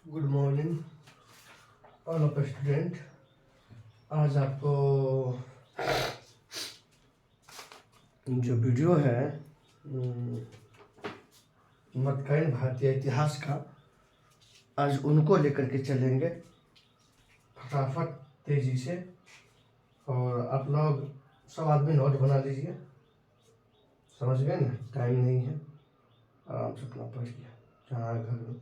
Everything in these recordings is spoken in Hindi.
Good morning all of student. आज आपको जो वीडियो है मध्यकालीन भारतीय इतिहास का, आज उनको लेकर के चलेंगे फटाफट तेजी से। और आप लोग सब आदमी नोट बना लीजिए, समझ गए ना? टाइम नहीं है, आराम से अपना पढ़िए। जहाँ घर में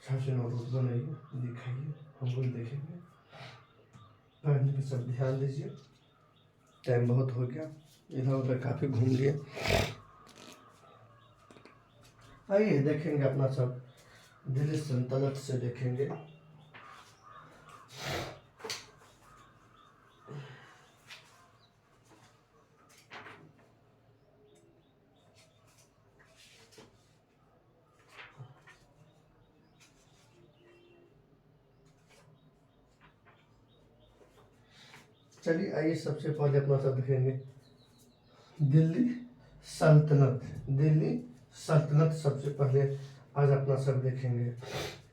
सबसे नोट बनाइए, दिखाइए, हम लोग देखेंगे। पढ़ने पे सब ध्यान दीजिए। टाइम बहुत हो गया, इधर उधर काफ़ी घूम लिए। आइए देखेंगे अपना सब दिल्ली सल्तनत से देखेंगे। चलिए आइए सबसे पहले अपना सब देखेंगे दिल्ली सल्तनत। दिल्ली सल्तनत सबसे पहले आज अपना सब देखेंगे।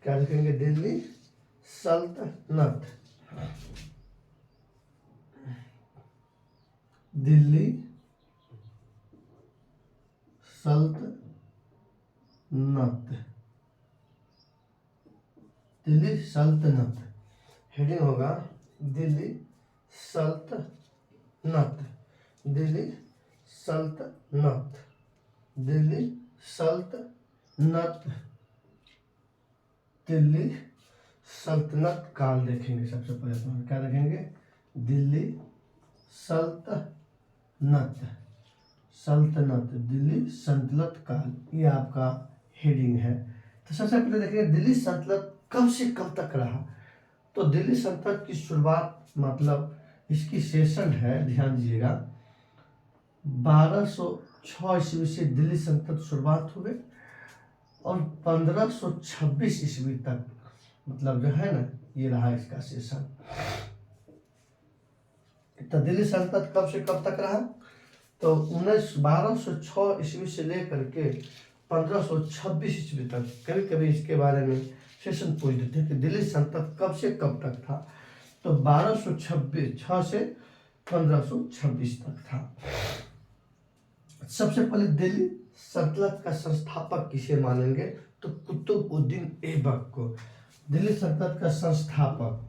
क्या देखेंगे? दिल्ली सल्तनत। दिल्ली सल्तनत। दिल्ली सल्तनत हेडिंग होगा दिल्ली सल्तनत। दिल्ली सल्तनत। दिल्ली सल्तनत। दिल्ली सल्तनत काल देखेंगे। सबसे पहले तो क्या देखेंगे? दिल्ली सल्तनत। सल्तनत, दिल्ली सल्तनत काल, ये आपका हेडिंग है। तो सबसे पहले देखेंगे दिल्ली सल्तनत कब से कब तक रहा। तो दिल्ली सल्तनत की शुरुआत, मतलब इसकी सेशन है, ध्यान दीजिएगा, 1206 ईस्वी से दिल्ली सल्तनत शुरुआत हुई और 1526 ईस्वी तक, मतलब जो है ना, ये रहा इसका सेशन। तो दिल्ली सल्तनत कब से कब तक रहा? तो 1206 ईस्वी से लेकर के 1526 ईस्वी तक। कभी कभी इसके बारे में सेशन पूछ देते हैं कि दिल्ली सल्तनत कब से कब तक था। तो 1226 से 1526 तक था। सबसे पहले दिल्ली सल्तनत का संस्थापक किसे मानेंगे? तो कुतुबुद्दीन ऐबक को। दिल्ली सल्तनत का संस्थापक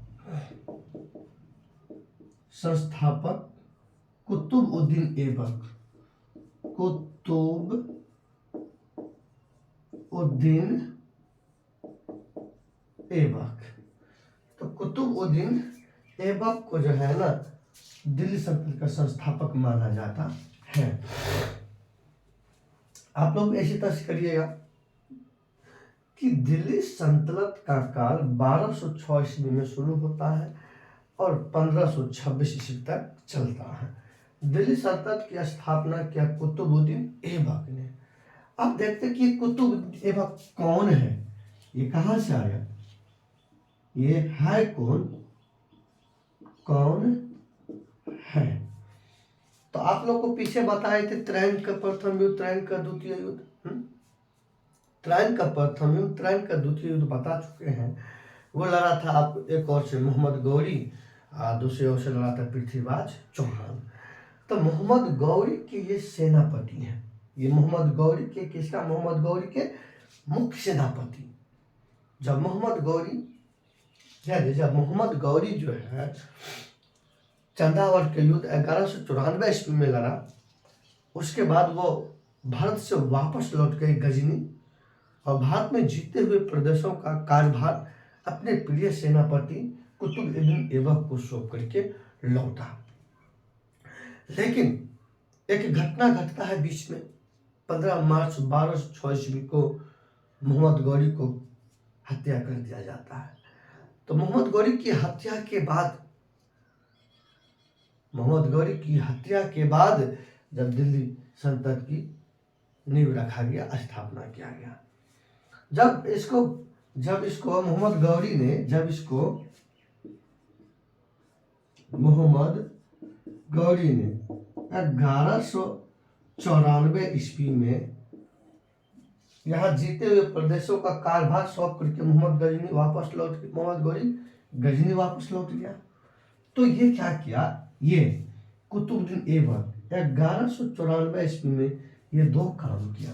कुतुबुद्दीन ऐबक। कुतुबुद्दीन ऐबक। तो कुतुबुद्दीन ऐबक को जो है ना, दिल्ली सल्तनत का संस्थापक माना जाता है। आप लोग ऐसी तरह करिएगा कि दिल्ली सल्तनत का काल 1206 ईस्वी में शुरू होता है और 1526 ईस्वी तक चलता है। दिल्ली सल्तनत की स्थापना किया कुतुबुद्दीन ऐबक ने। अब देखते हैं कि कुतुबुद्दीन ऐबक कौन है, ये कहाँ से आया, ये है कौन है। तो आप लोग को पीछे बताए थे त्रैन का प्रथम युद्ध, त्रैन का द्वितीय युद्ध। त्रैन का प्रथम युद्ध, त्रैन का द्वितीय युद्ध बता चुके हैं। वो लड़ा था आप एक ओर से मोहम्मद गौरी, दूसरी ओर से लड़ा था पृथ्वीराज चौहान। तो मोहम्मद गौरी के ये सेनापति हैं। ये मोहम्मद गौरी के किसका? मोहम्मद गौरी के मुख्य सेनापति। जब मोहम्मद गौरी जो है चंदावड़ के युद्ध 1194 ईस्वी में लड़ा, उसके बाद वो भारत से वापस लौट गए गजनी और भारत में जीते हुए प्रदेशों का कार्यभार अपने प्रिय सेनापति कुतुबुद्दीन ऐबक को सौंप करके लौटा। लेकिन एक घटना घटता है बीच में। 15 मार्च 1206 ईस्वी को मोहम्मद गौरी को हत्या कर दिया जाता है। तो मोहम्मद गौरी की हत्या के बाद जब दिल्ली सल्तनत की नींव रखा गया, स्थापना किया गया। जब इसको मोहम्मद गौरी ने 1194 ईस्वी में यहाँ जीते हुए प्रदेशों का कार्यभार सौंप करके मोहम्मद गजनी वापस लौट गया। तो ये क्या किया, ये कुतुबुद्दीन ऐबक 1194 ईस्वी में ये दो काम किया।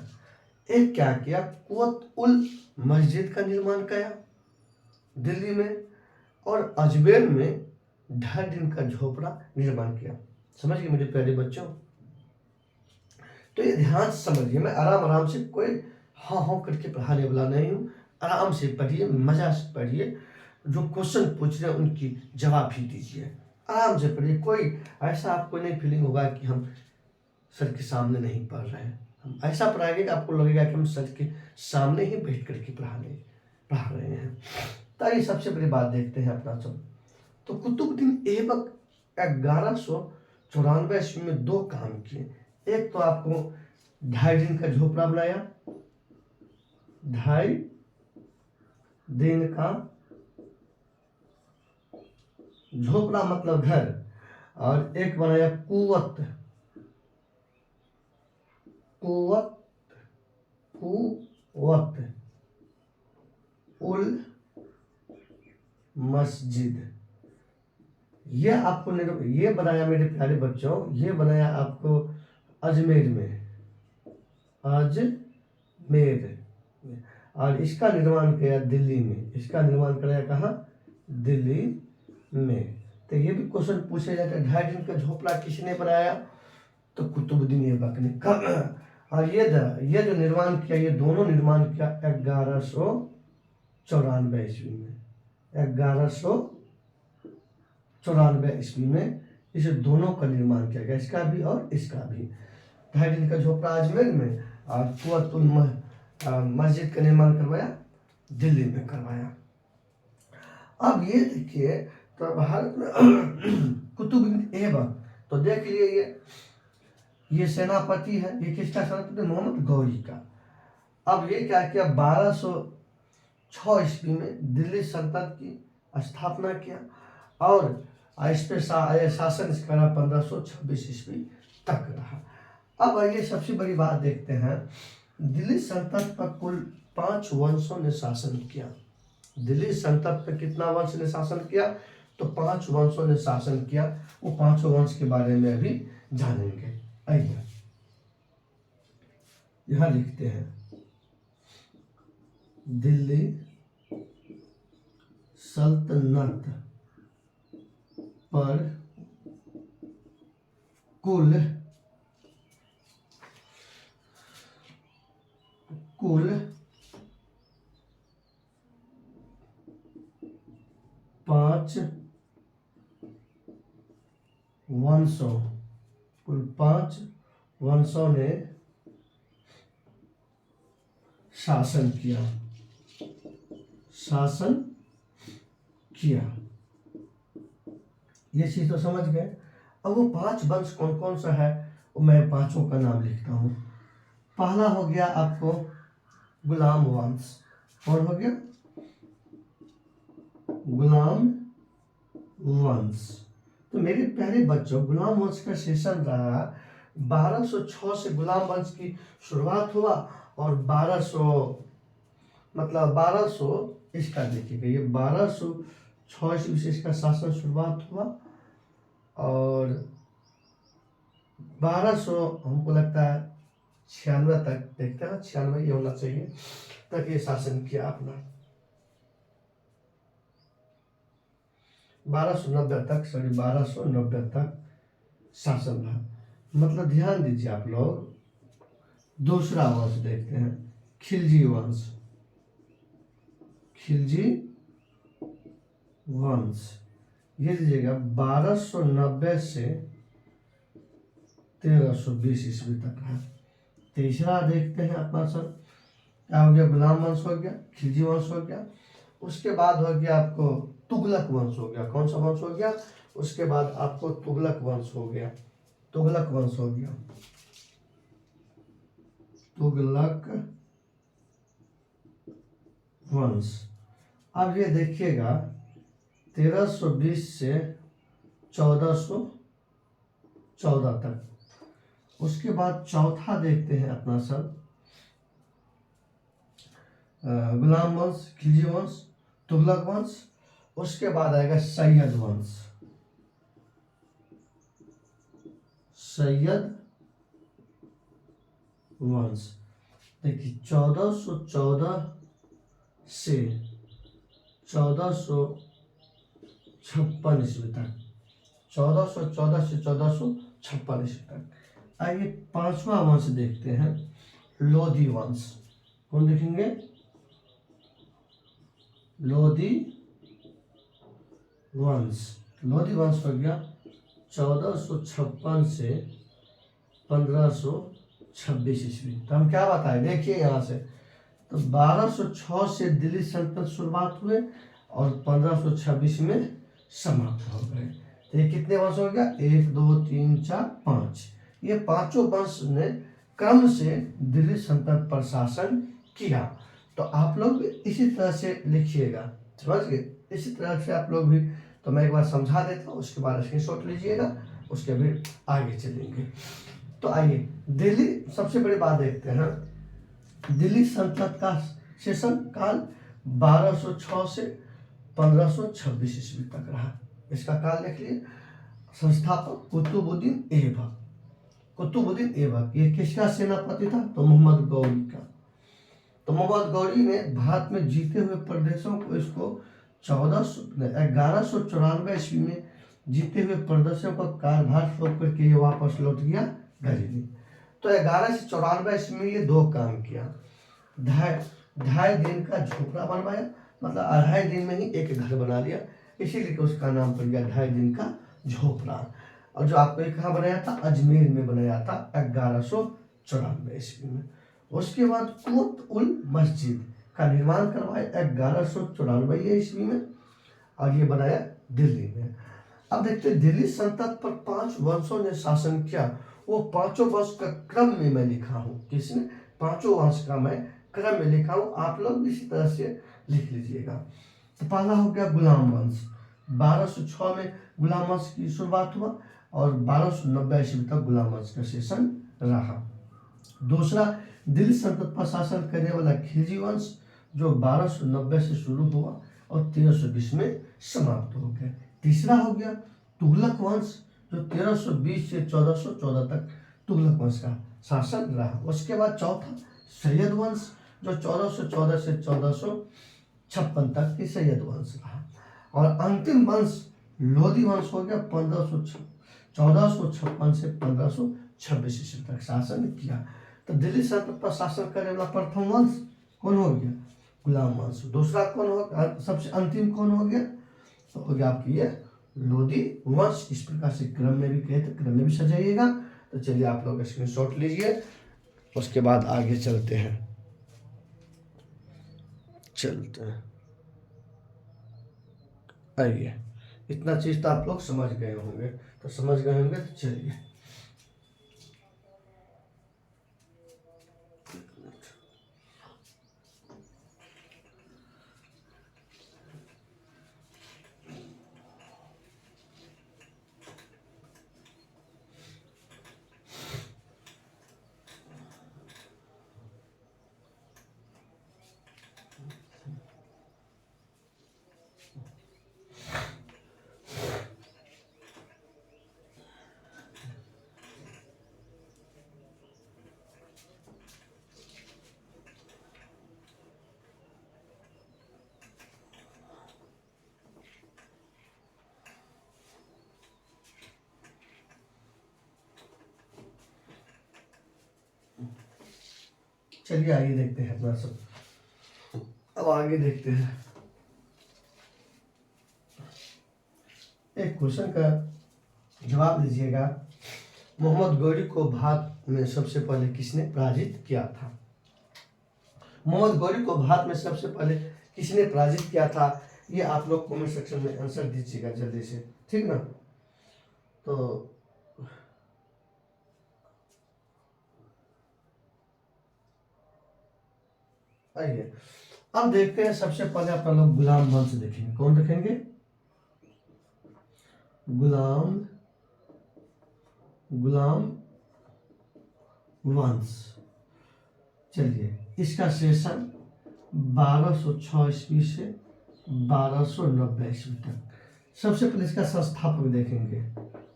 एक क्या किया, कुवत उल मस्जिद का निर्माण किया दिल्ली में, और अजमेर में 2.5 दिन का झोपड़ा निर्माण किया। समझ गए मेरे प्यारे बच्चों। तो ये ध्यान से समझिए, मैं आराम आराम से, कोई हाँ हाँ करके पढ़ाने वाला नहीं हूँ। आराम से पढ़िए, मजा से पढ़िए, जो क्वेश्चन पूछ रहे हैं उनकी जवाब भी दीजिए, आराम से पढ़िए। कोई ऐसा आपको नहीं फीलिंग होगा कि हम सर के सामने नहीं पढ़ रहे हैं। हम ऐसा पढ़ाएंगे कि आपको लगेगा कि हम सर के सामने ही बैठ करके पढ़ा रहे हैं। तो ये सबसे बड़ी बात देखते हैं अपना सब। तो कुतुबुद्दीन ऐबक 1194 ईस्वी में दो काम किए। एक तो आपको 2.5 दिन का झोपड़ा बनाया, 2.5 दिन का झोपड़ा मतलब घर, और एक बनाया कुवत उल मस्जिद। ये आपको ये बनाया मेरे प्यारे बच्चों, ये बनाया आपको अजमेर में, और इसका निर्माण किया दिल्ली में। इसका निर्माण कराया कहाँ, दिल्ली में। तो ये भी क्वेश्चन पूछे जाते हैं, 2.5 दिन का झोपड़ा किसने बनाया, तो कुतुबुद्दीन ऐबक ने। और ये जो निर्माण किया, ये दोनों निर्माण किया 1194 ईस्वी में। 1194 ईस्वी में इसे दोनों का निर्माण किया गया, इसका भी और इसका भी। 2.5 दिन का झोपड़ा अजमेर में, और कुवतुल मस्जिद का निर्माण करवाया दिल्ली में करवाया। अब ये देखिए, तो भारत में कुतुबुद्दीन ऐबक, तो देख लिए ये सेनापति है, ये किसका सेनापति, मोहम्मद गौरी का। अब ये क्या किया, 1206 ईस्वी में दिल्ली सल्तनत की स्थापना किया, और इस पे शासन इसका 1526 ईस्वी तक रहा। अब आइए सबसे बड़ी बात देखते हैं, दिल्ली सल्तनत पर कुल 5 वंशों ने शासन किया। दिल्ली सल्तनत पर कितना वंश ने शासन किया, तो 5 वंशों ने शासन किया। वो 5 वंश के बारे में अभी जानेंगे। आइए यहां लिखते हैं, दिल्ली सल्तनत पर कुल 5 वंशों ने शासन किया। ये चीज तो समझ गए। अब वो 5 वंश कौन कौन सा है, वो मैं पांचों का नाम लिखता हूं। पहला हो गया आपको गुलाम वंश। कौन हो गया, गुलाम वंश। तो मेरे प्यारे बच्चों, गुलाम वंश का सेशन रहा 1206 से गुलाम वंश की शुरुआत हुआ, और 1200 इसका देखिएगा, ये 1206 ईस्वी से इसका शासन शुरुआत हुआ, और 1200 हमको लगता है 96 तक, देखते हैं 96 ये होना चाहिए, तक ये शासन किया अपना। 1290 तक शासन रहा। मतलब ध्यान दीजिए आप लोग, दूसरा वंश देखते हैं, खिलजी वंश। ये लीजिएगा 1290 से 1320 ईस्वी तक है। तीसरा देखते हैं अपना सब, क्या हो गया, गुलाम वंश हो गया, खिलजी वंश हो गया। उसके बाद हो गया आपको तुगलक वंश हो गया। कौन सा वंश हो गया, उसके बाद आपको तुगलक वंश हो गया। तुगलक वंश। अब ये देखिएगा 1320 से 1414 तक। उसके बाद चौथा देखते हैं अपना सब, गुलाम वंश, खिलजी वंश, तुगलक वंश, उसके बाद आएगा सैयद वंश। सैयद वंश देखिए 1414 से 1456 ईस्वी तक, 1414 से 1456 ईस्वी तक। आइए पांचवा वंश देखते हैं, लोधी वंश। कौन देखेंगे? लोधी वंश। लोधी वंश हो गया 1456 से 1526 ईस्वी। तो हम क्या बताएं, देखिए यहाँ से, तो 1206 से दिल्ली सल्तनत शुरुआत हुए और 1526 में समाप्त हो गए। तो ये कितने वंश हो गया? 1 2 3 4 5। ये पांचों वंश ने क्रम से दिल्ली सल्तनत पर शासन किया। तो आप लोग इसी तरह से लिखिएगा, समझ गए? इसी तरह से आप लोग भी, तो मैं एक बार समझा देता हूँ, उसके बाद स्क्रीनशॉट लीजिएगा, उसके फिर आगे चलेंगे। तो आइए दिल्ली, सबसे बड़ी बात देखते हैं, दिल्ली सल्तनत का शासन काल 1206 से 1526 ईस्वी तक रहा। इसका काल देख लिए। संस्थापक कुतुबुद्दीन ऐबक। कुतुबुद्दीन ऐबक ये किसका सेनापति था? तो मोहम्मद गौरी का। तो मोहम्मद गौरी ने भारत में जीते हुए प्रदेशों को, इसको 1194 ईस्वी में जीते हुए प्रदेशों का कार्यभार सौंप करके ये वापस लौट गया दिल्ली। तो 1194 ईस्वी में ये दो काम किया। ढाई दिन का झोपड़ा बनवाया, मतलब 2.5 दिन में ही एक घर बना लिया, इसीलिए उसका नाम पड़ गया 2.5 दिन का झोपड़ा। और जो आपको ये कहाँ बनाया था? अजमेर में बनाया था 1194 ईस्वी में। उसके बाद कुत उल मस्जिद का निर्माण करवाया 1194 ईस्वी में, और ये बनाया दिल्ली में। अब देखते हैं दिल्ली सल्तनत पर 5 वंशों ने शासन किया। वो पांचों वंश का क्रम में मैं लिखा हूँ। किसने? पांचों वंश का मैं क्रम में लिखा हूँ, आप लोग इसी तरह से लिख लीजिएगा। तो पहला हो गया गुलाम वंश। 1206 में गुलाम वंश की शुरुआत हुआ और 1290 ईस्वी तक गुलाम वंश का शासन रहा। दूसरा, दिल्ली सल्तनत पर शासन करने वाला खिलजी वंश, जो 1290 से शुरू हुआ और 1320 में समाप्त हो गया। तीसरा हो गया तुगलक वंश, जो 1320 से 1414 तक तुगलक वंश का शासन रहा। उसके बाद चौथा सैयद वंश, जो 1414 से 1456 तक की सैयद वंश रहा। और अंतिम वंश लोधी वंश हो गया 1456 से 1526 ईस्वी तक शासन किया। तो दिल्ली सल्तनत पर शासन करने वाला प्रथम वंश कौन हो गया? गुलाम वंश। दूसरा कौन हो, सबसे अंतिम कौन हो गया? तो हो गया आपकी ये लोधी वंश। इस प्रकार से क्रम में भी कहे तो क्रम में भी सजाइएगा। तो चलिए आप लोग स्क्रीनशॉट लीजिए, उसके बाद आगे चलते हैं। आइए, इतना चीज तो आप लोग समझ गए होंगे, तो चलिए चलिए आगे देखते हैं अपना सब। अब आगे देखते हैं, एक क्वेश्चन का जवाब दीजिएगा। मोहम्मद गौरी को भारत में सबसे पहले किसने पराजित किया था? मोहम्मद गौरी को भारत में सबसे पहले किसने पराजित किया था? ये आप लोग कमेंट सेक्शन में आंसर दीजिएगा जल्दी से, ठीक ना? तो आइए अब देखते हैं। सबसे पहले आप लोग गुलाम वंश देखेंगे। कौन देखेंगे? गुलाम वंश। चलिए, इसका शासन 1206 ईस्वी से 1290 ईस्वी तक। सबसे पहले इसका संस्थापक देखेंगे।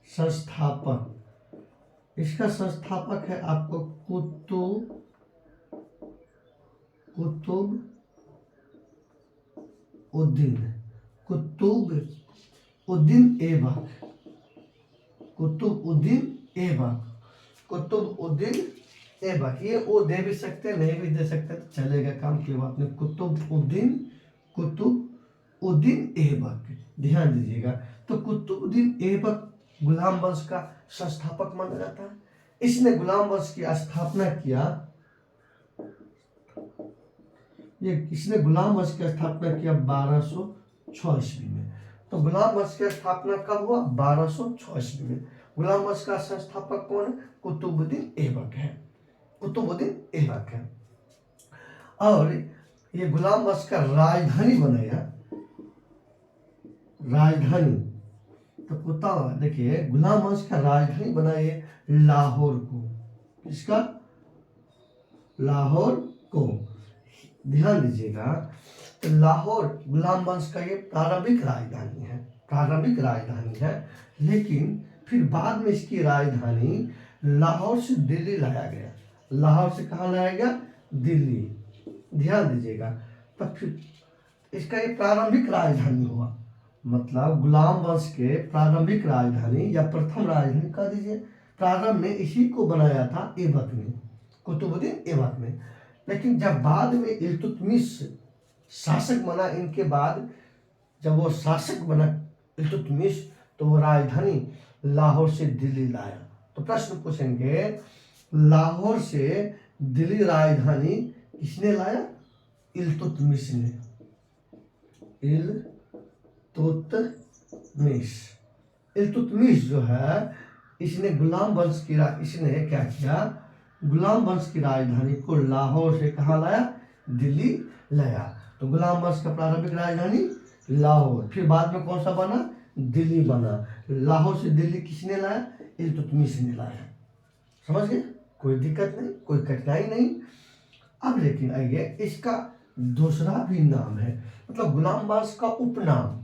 संस्थापक, इसका संस्थापक है आपको कुतुबउद्दीन ऐबक। कुतुबउद्दीन ऐबक, ये वो दे भी सकते नहीं भी दे सकते तो चलेगा, काम की बात नहीं। कुतुबउद्दीन ऐबक, ध्यान दीजिएगा। तो कुतुबउद्दीन ऐबक गुलाम वंश का संस्थापक माना जाता है। इसने गुलाम वंश की स्थापना किया। इसने गुलाम वंश की स्थापना किया 1206 ईस्वी में। तो गुलाम वंश की स्थापना कब हुआ? 1206 ईस्वी में। गुलाम वंश का संस्थापक कौन है? कुतुबउद्दीन ऐबक है। और ये गुलाम वंश का राजधानी बनाया। तो कुत्ता देखिए, गुलाम वंश का राजधानी बनाए लाहौर को। किसका? लाहौर को। ध्यान दीजिएगा, तो लाहौर गुलाम वंश का ये प्रारंभिक राजधानी है। लेकिन फिर बाद में इसकी राजधानी लाहौर से दिल्ली लाया गया। लाहौर से कहाँ लाया गया? दिल्ली। ध्यान दीजिएगा, तब फिर इसका ये प्रारंभिक राजधानी हुआ। मतलब गुलाम वंश के प्रारंभिक राजधानी या प्रथम राजधानी कह दीजिए, प्रारंभ में इसी को बनाया था ऐबक ने, कुतुबउद्दीन ऐबक ने। लेकिन जब बाद में इल्तुतमिश शासक बना, इनके बाद जब वो शासक बना इल्तुतमिश, तो वो राजधानी लाहौर से दिल्ली लाया। तो प्रश्न पूछेंगे, लाहौर से दिल्ली राजधानी किसने लाया? इल्तुतमिश ने। इल्तुतमिश जो है, इसने क्या किया? गुलाम वंश की राजधानी को लाहौर से कहाँ लाया? दिल्ली लाया। तो गुलाम वंश का प्रारंभिक राजधानी लाहौर, फिर बाद में कौन सा बना? दिल्ली बना। लाहौर से दिल्ली किसने लाया? इल्तुतमिश ने लाया। समझ गए? कोई दिक्कत नहीं, कोई कठिनाई नहीं। अब लेकिन आइए, इसका दूसरा भी नाम है, मतलब गुलाम वंश का उपनाम।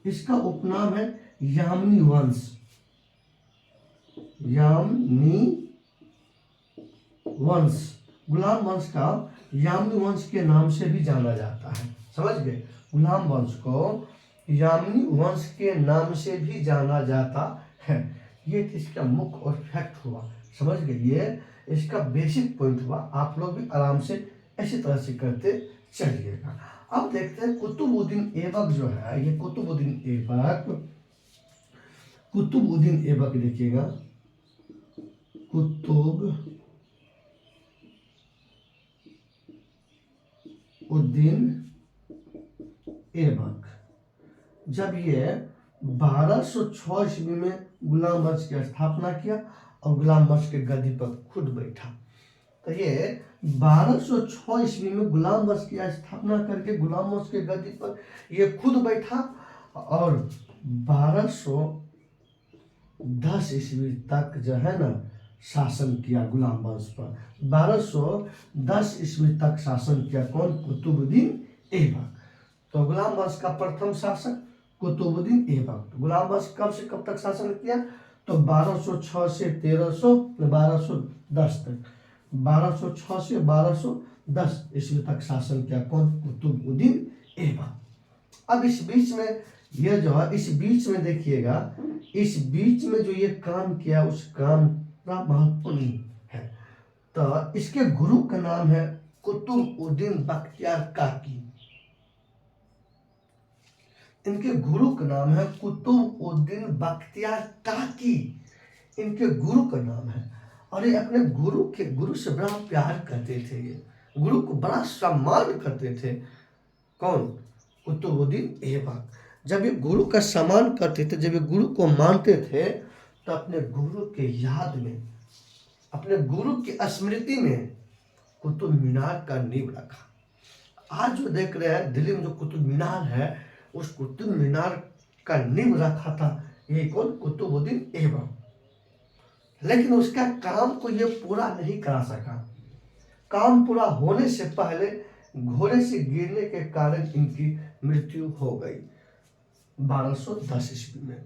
इसका उपनाम है यामिनी वंश। गुलाम वंश का यामिनी वंश के नाम से भी जाना जाता है। समझ गए? गुलाम वंश को यामिनी वंश के नाम से भी जाना जाता है। ये इसका मुख्य और फैक्ट हुआ। समझ गए? ये इसका बेसिक पॉइंट हुआ। आप लोग भी आराम से ऐसी तरह से करते चलिएगा। अब देखते हैं कुतुबउद्दीन ऐबक जो है, ये कुतुबउद्दीन ऐबक देखिएगा, कुतुबउद्दीन ऐबक जब ये 1206 ईस्वी में गुलाम वंश की स्थापना किया और गुलाम वंश के गद्दी पर खुद बैठा। तो ये 1206 ईस्वी में गुलाम वंश की स्थापना करके गुलाम वंश के गद्दी पर ये खुद बैठा और 1210 ईस्वी तक जो है ना शासन किया गुलाम वंश पर। 1210 ईस्वी तक शासन किया कौन? कुतुबउद्दीन ऐबक। तो गुलाम वंश का प्रथम शासक कुतुबउद्दीन ऐबक। गुलाम वंश कब से कब तक शासन किया? तो 1206 से 1210 तक। 1206 से 1210 ईस्वी तक शासन किया कौन? कुतुबउद्दीन ऐबक। अब इस बीच में ये जो है, इस बीच में देखिएगा, इस बीच में जो ये काम किया उस काम का महत्वपूर्ण है। तो इसके गुरु का नाम है कुतुबउद्दीन बख्तियार काकी। इनके गुरु का नाम है कुतुबउद्दीन बख्तियार काकी, इनके गुरु का नाम है। और ये अपने गुरु से बड़ा प्यार करते थे, ये गुरु को बड़ा सम्मान करते थे। कौन? कुतुबउद्दीन ऐबक। जब ये गुरु का सम्मान करते थे, जब ये गुरु को मानते थे, तो अपने गुरु के याद में, अपने गुरु की स्मृति में कुतुब मीनार का नींव रखा। आज जो देख रहे हैं दिल्ली में जो कुतुब मीनार है, उस कुतुब मीनार का नींव रखा था ये कौन? कुतुबउद्दीन ऐबक। लेकिन उसका काम को ये पूरा नहीं करा सका। काम पूरा होने से पहले घोड़े से गिरने के कारण इनकी मृत्यु हो गई 1210 ईस्वी में।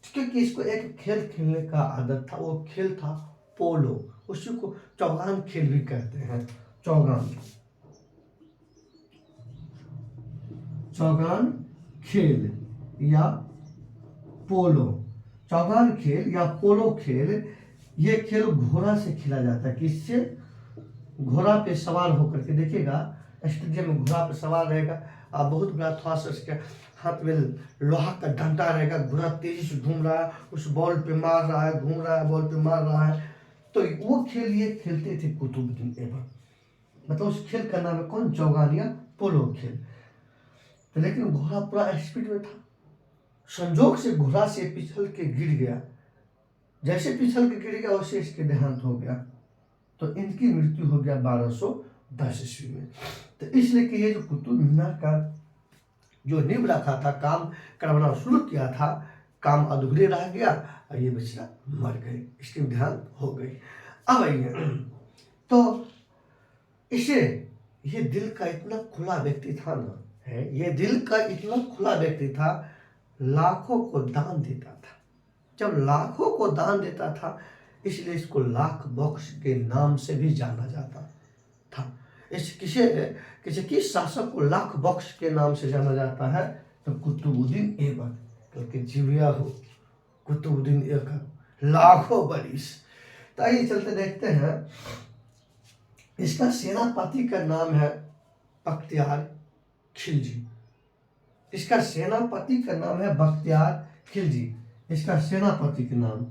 क्योंकि इसको एक खेल खेलने का आदत था, वो खेल था पोलो, उसी को चौगान खेल भी कहते हैं। चौगान चौगान खेल या पोलो, चौगान खेल या पोलो खेल, ये खेल घोड़ा से खेला जाता है। किससे? घोड़ा पे सवार होकर के, देखिएगा स्टेडियम में घोड़ा पे सवार रहेगा, और बहुत बड़ा थोड़ा सा उसके हाथ में लोहा का डंडा रहेगा, घोड़ा तेजी से घूम रहा है, उस बॉल पे मार रहा है, घूम रहा है, बॉल पे मार रहा है। तो वो खेल ये खेलते थे कुतुबुद्दीन ऐबक, मतलब उस खेल का नाम है कौन? चौगान या पोलो खेल। तो लेकिन घोड़ा पूरा स्पीड में था, संजोग से घोड़ा से पिछल के गिर गया, जैसे पिछल के गिर गया वैसे इसके देहांत हो गया, तो इनकी मृत्यु हो गया 1210 ईस्वी में। तो इसलिए कि ये जो कुतुब मीनार का जो नींव रखा था, काम करवाना शुरू किया था, काम अधूरे रह गया और ये बेचारा मर गए, इसकी देहांत हो गई। अब आइए, तो इसे, ये दिल का इतना खुला व्यक्ति था ना, है ये दिल का इतना खुला व्यक्ति था, लाखों को दान देता था। जब लाखों को दान देता था, इसलिए इसको लाख बख्श के नाम से भी जाना जाता था। इस किस शासक को लाख बख्श के नाम से जाना जाता है? तो कुतुबुद्दीन ऐबक, क्योंकि जीविया हो कुतुबुद्दीन ऐबक लाखों बरिस। तो आइए चलते देखते हैं, इसका सेनापति का नाम है बख्तियार खिलजी। इसका सेनापति का नाम है बख्तियार खिलजी, इसका सेनापति का नाम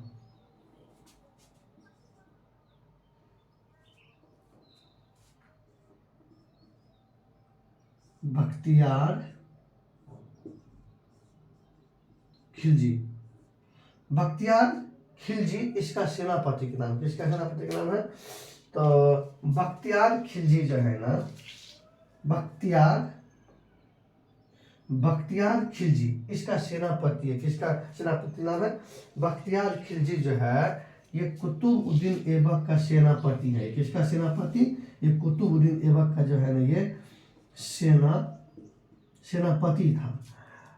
बख्तियार खिलजी। बख्तियार खिलजी इसका सेनापति का नाम, किसका सेनापति का नाम है? तो बख्तियार खिलजी जो है ना, बख्तियार खिलजी इसका सेनापति है। किसका सेनापति नाम है? बख्तियार खिलजी जो है, ये कुतुबुद्दीन ऐबक का सेनापति है। किसका सेनापति? ये कुतुबुद्दीन ऐबक का जो है ना, ये सेनापति था।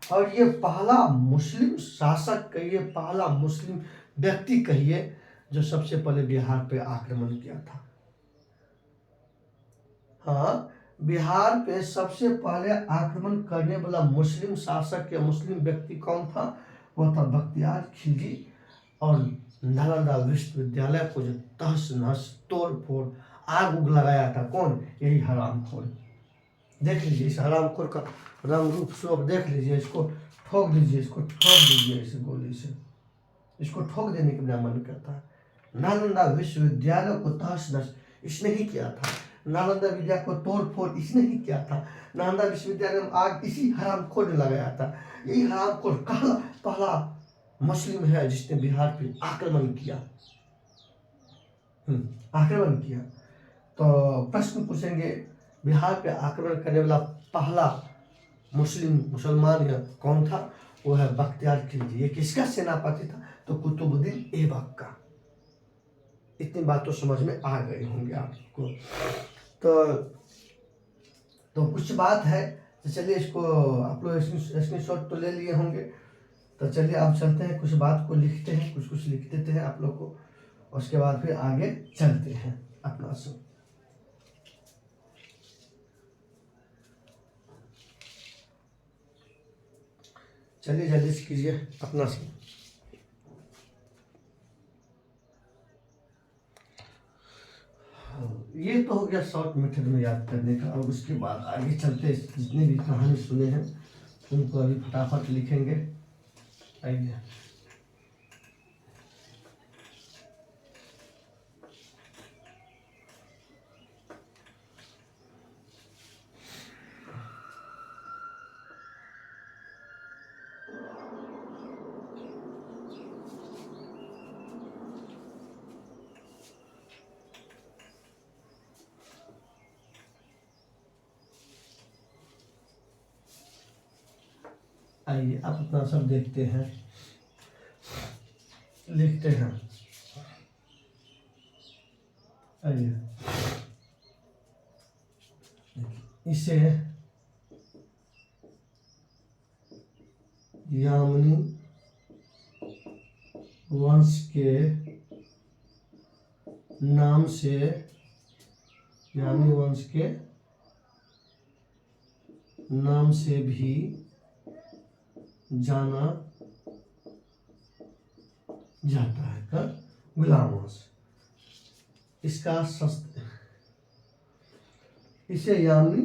और ये पहला मुस्लिम शासक कहिए, पहला मुस्लिम व्यक्ति कहिए, जो सबसे पहले बिहार पे आक्रमण किया था। हाँ, बिहार पे सबसे पहले आक्रमण करने वाला मुस्लिम शासक या मुस्लिम व्यक्ति कौन था? वो था बख्तियार खिलजी। और नालंदा विश्वविद्यालय को जो तहस नहस तोड़ फोड़ आग उग लगाया था, कौन? यही हरामखोर। देख लीजिए इस हरामखोर का रंग रूप स्वरूप देख लीजिए, इसको ठोक दीजिए, इसको ठोक दीजिए इस गोली से, इसको ठोक देने के मेरा मन करता है। नालंदा विश्वविद्यालय को तहस नहस इसने ही किया था, नालंदा विद्या को तोड़ फोड़ इसने ही किया था, नालंदा विश्वविद्यालय में आग इसी हरामखोर ने लगाया था। यही हरामखोर पहला मुस्लिम है जिसने बिहार पे आक्रमण किया। तो प्रश्न पूछेंगे, बिहार पे आक्रमण करने वाला पहला मुसलमान कौन था? वो है बख्तियार खिलजी। ये किसका सेनापति था? तो कुतुबुद्दीन ऐबक का। इतनी बात तो समझ में आ गए होंगे आपको। तो कुछ बात है, तो चलिए इसको आप लोग स्क्रीनशॉट तो ले लिए होंगे। तो चलिए आप चलते हैं, कुछ बात को लिखते हैं, कुछ लिख देते हैं आप लोग को, उसके बाद फिर आगे चलते हैं अपना से। चलिए जल्दी से कीजिए अपना से। ये तो हो गया शॉर्ट मेथड में याद करने का। और उसके बाद आगे चलते, जितने भी कहानी सुने हैं उनको अभी फटाफट लिखेंगे। आइए, आइए आप अपना सब देखते हैं, लिखते हैं। आइए, इसे यामिनी वंश के नाम से, यामिनी वंश के नाम से भी जाना जाता है। कर गुलाम वंश, इसका इसे यामिनी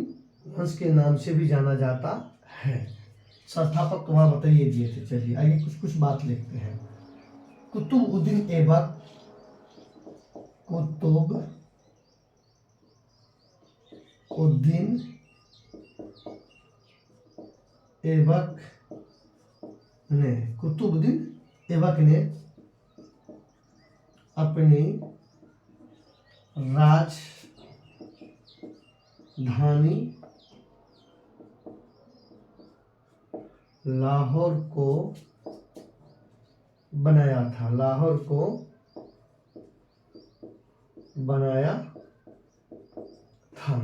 वंश के नाम से भी जाना जाता है। संस्थापक तो वहां बताइए दिए थे। चलिए आइए कुछ कुछ बात लिखते हैं। कुतुबुद्दीन ऐबक, कुतुबुद्दीन ऐबक ने अपनी राजधानी लाहौर को बनाया था।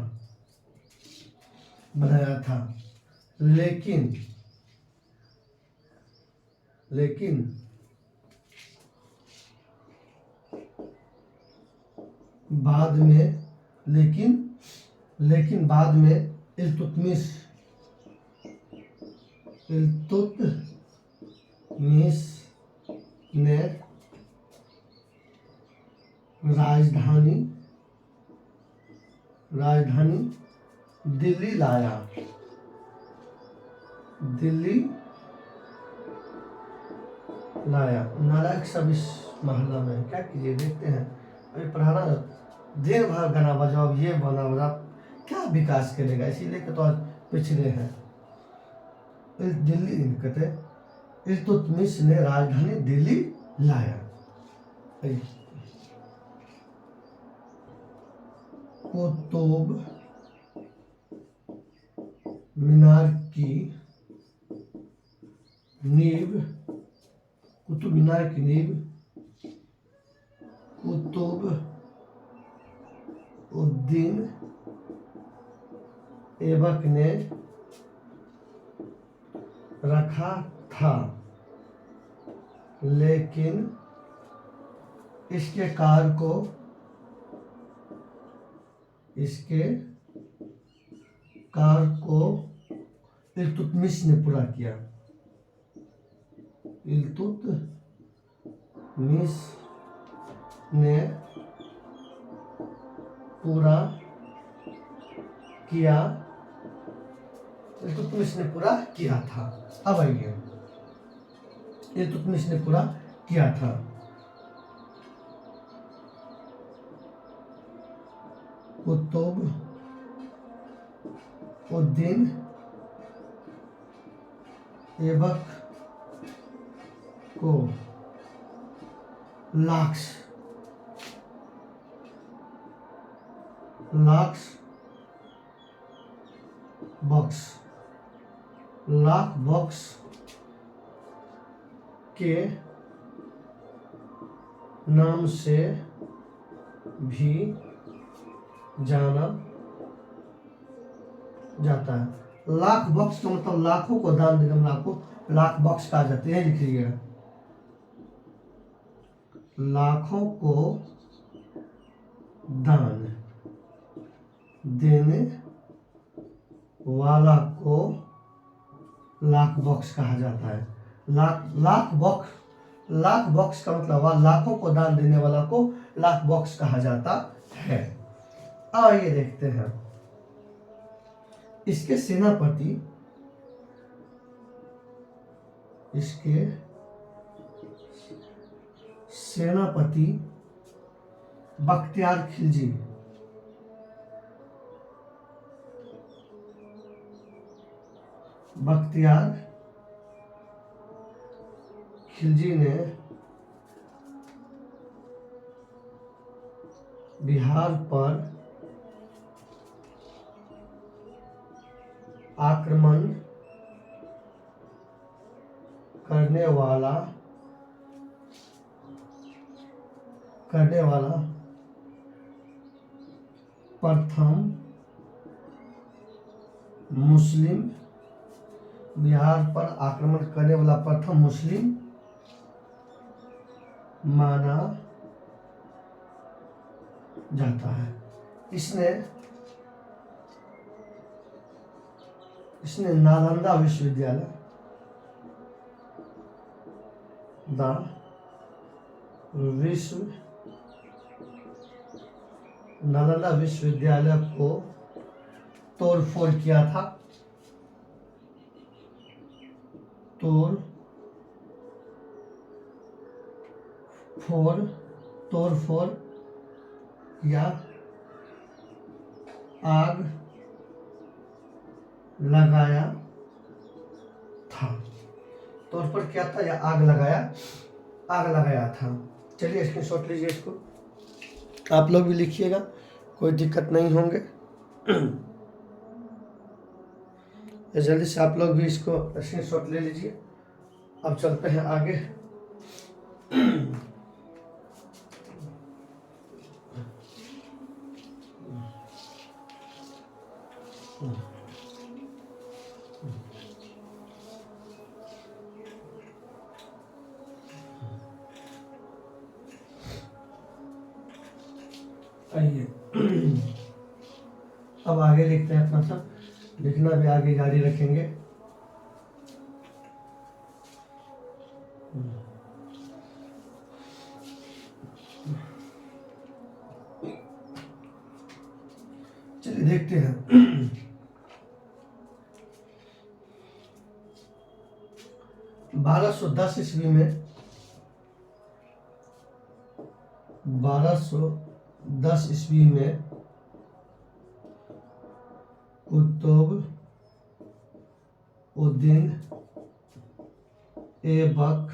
लेकिन बाद में इल्तुतमिश ने राजधानी दिल्ली लाया। नालायक सब इस मोहल्ला में क्या कीजिए, देखते हैं अभी पढ़ाना दिन भर गाना बजाओ, ये बना बजा, क्या विकास करेगा। इसीलिए तो आज पिछड़े हैं। दिल्ली कहते इल्तुतमिश ने राजधानी दिल्ली लाया। कुतुब मीनार की नींव कुतुबुद्दीन ऐबक ने रखा था, लेकिन इसके कार्य को इल्तुतमिश ने पूरा किया। इल्तुतमिश ने पूरा किया था। अब आइए, इल्तुतमिश ने पूरा किया था। कुतुबुद्दीन ऐबक को लाख बॉक्स के नाम से भी जाना जाता है। लाख बॉक्स का मतलब लाखों को दान देने वाला को लाख बॉक्स कहा जाता है। लिखिएगा, लाखों को दान देने वाला को लाख बॉक्स कहा जाता है। लाख बॉक्स का मतलब लाखों को दान देने वाला को लाख बॉक्स कहा जाता है। आइए देखते हैं, इसके सेनापति बख्तियार खिलजी ने बिहार पर आक्रमण करने वाला प्रथम मुस्लिम, बिहार पर आक्रमण करने वाला प्रथम मुस्लिम माना जाता है। इसने नालंदा विश्वविद्यालय नालंदा विश्वविद्यालय को तोड़फोड़ किया था। तोड़फोड़ या आग लगाया था। तोड़फोड़ किया था या आग लगाया था। चलिए स्क्रीनशॉट लीजिए इसको, आप लोग भी लिखिएगा, कोई दिक्कत नहीं होंगे। जल्दी से आप लोग भी इसको स्क्रीनशॉट ले लीजिए। अब चलते हैं आगे। आइए अब आगे लिखते हैं। अपना सा लिखना भी आगे जारी रखेंगे। चलिए देखते हैं। 1210 ईस्वी में 1210 ईस्वी में कुतुबउद्दीन ऐबक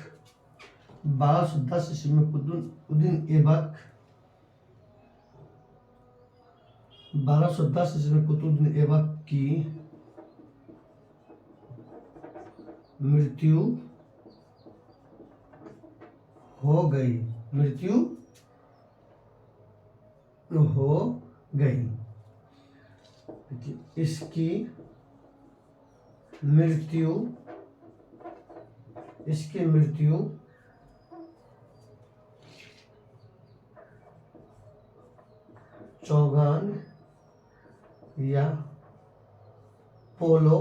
1210 ईस्वी में कुतुबउद्दीन ऐबक 1210 ईस्वी में कुतुबउद्दीन ऐबक की मृत्यु हो गई। इसकी मृत्यु चौगान या पोलो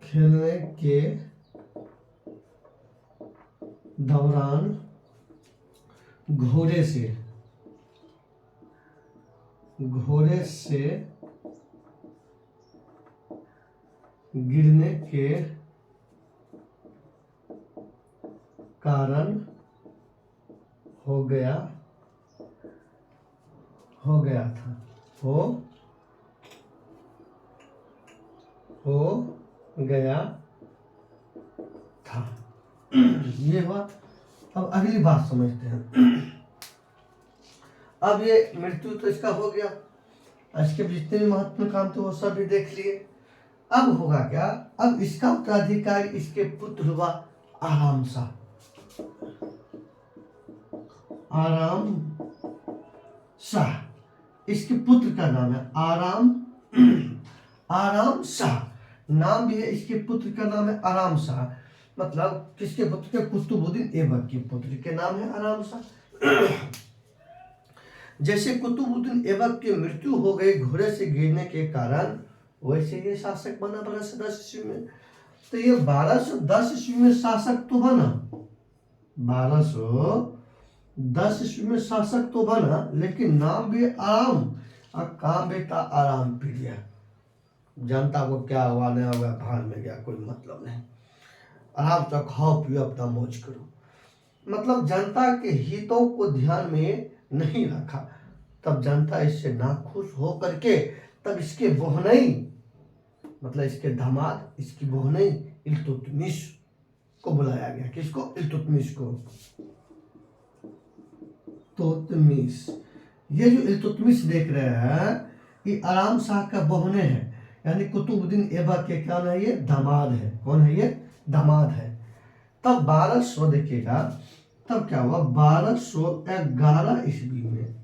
खेलने के दौरान घोड़े से गिरने के कारण हो गया था। ये हुआ। अब अगली बात समझते हैं। अब ये मृत्यु तो इसका हो गया, इसके जितने भी महत्वपूर्ण काम थे वो सब भी देख लिए। अब होगा क्या? अब इसका उत्तराधिकारी इसके पुत्र हुआ आराम शाह। इसके पुत्र का नाम है आराम शाह, नाम भी है इसके पुत्र का नाम है आराम शाह। मतलब किसके पुत्र के? कुतुबउद्दीन ऐबक के पुत्र के नाम है आराम शाह। जैसे कुतुबउद्दीन ऐबक की मृत्यु हो गई घोड़े से गिरने के कारण, वैसे ये शासक बना 1210 ईस्वी में। तो ये 1210 ईस्वी में शासक तो बना, 1210 ईस्वी में शासक तो बना, लेकिन नाम भी आराम और काम भी था आराम प्रिय। जनता को क्या हुआ नहीं हुआ भाड़ में गया, कोई मतलब नहीं। आराम से खाओ पियो अपना मौज करो। मतलब जनता के हितों को ध्यान में नहीं रखा। तब जनता इससे नाखुश हो करके तब इसके बोहनई, मतलब इसके दामाद, इसकी बोहनई इल्तुतमिश को बुलाया गया। किसको? इल्तुतमिश को। तुतमिश, ये जो इल्तुतमिश देख रहे हैं ये आराम शाह का बोहने है, यानी कुतुबउद्दीन ऐबक के क्या है? ये दामाद है। कौन है ये? दामाद है। तब 1200 देखिएगा तब क्या हुआ, 1211 ईस्वी में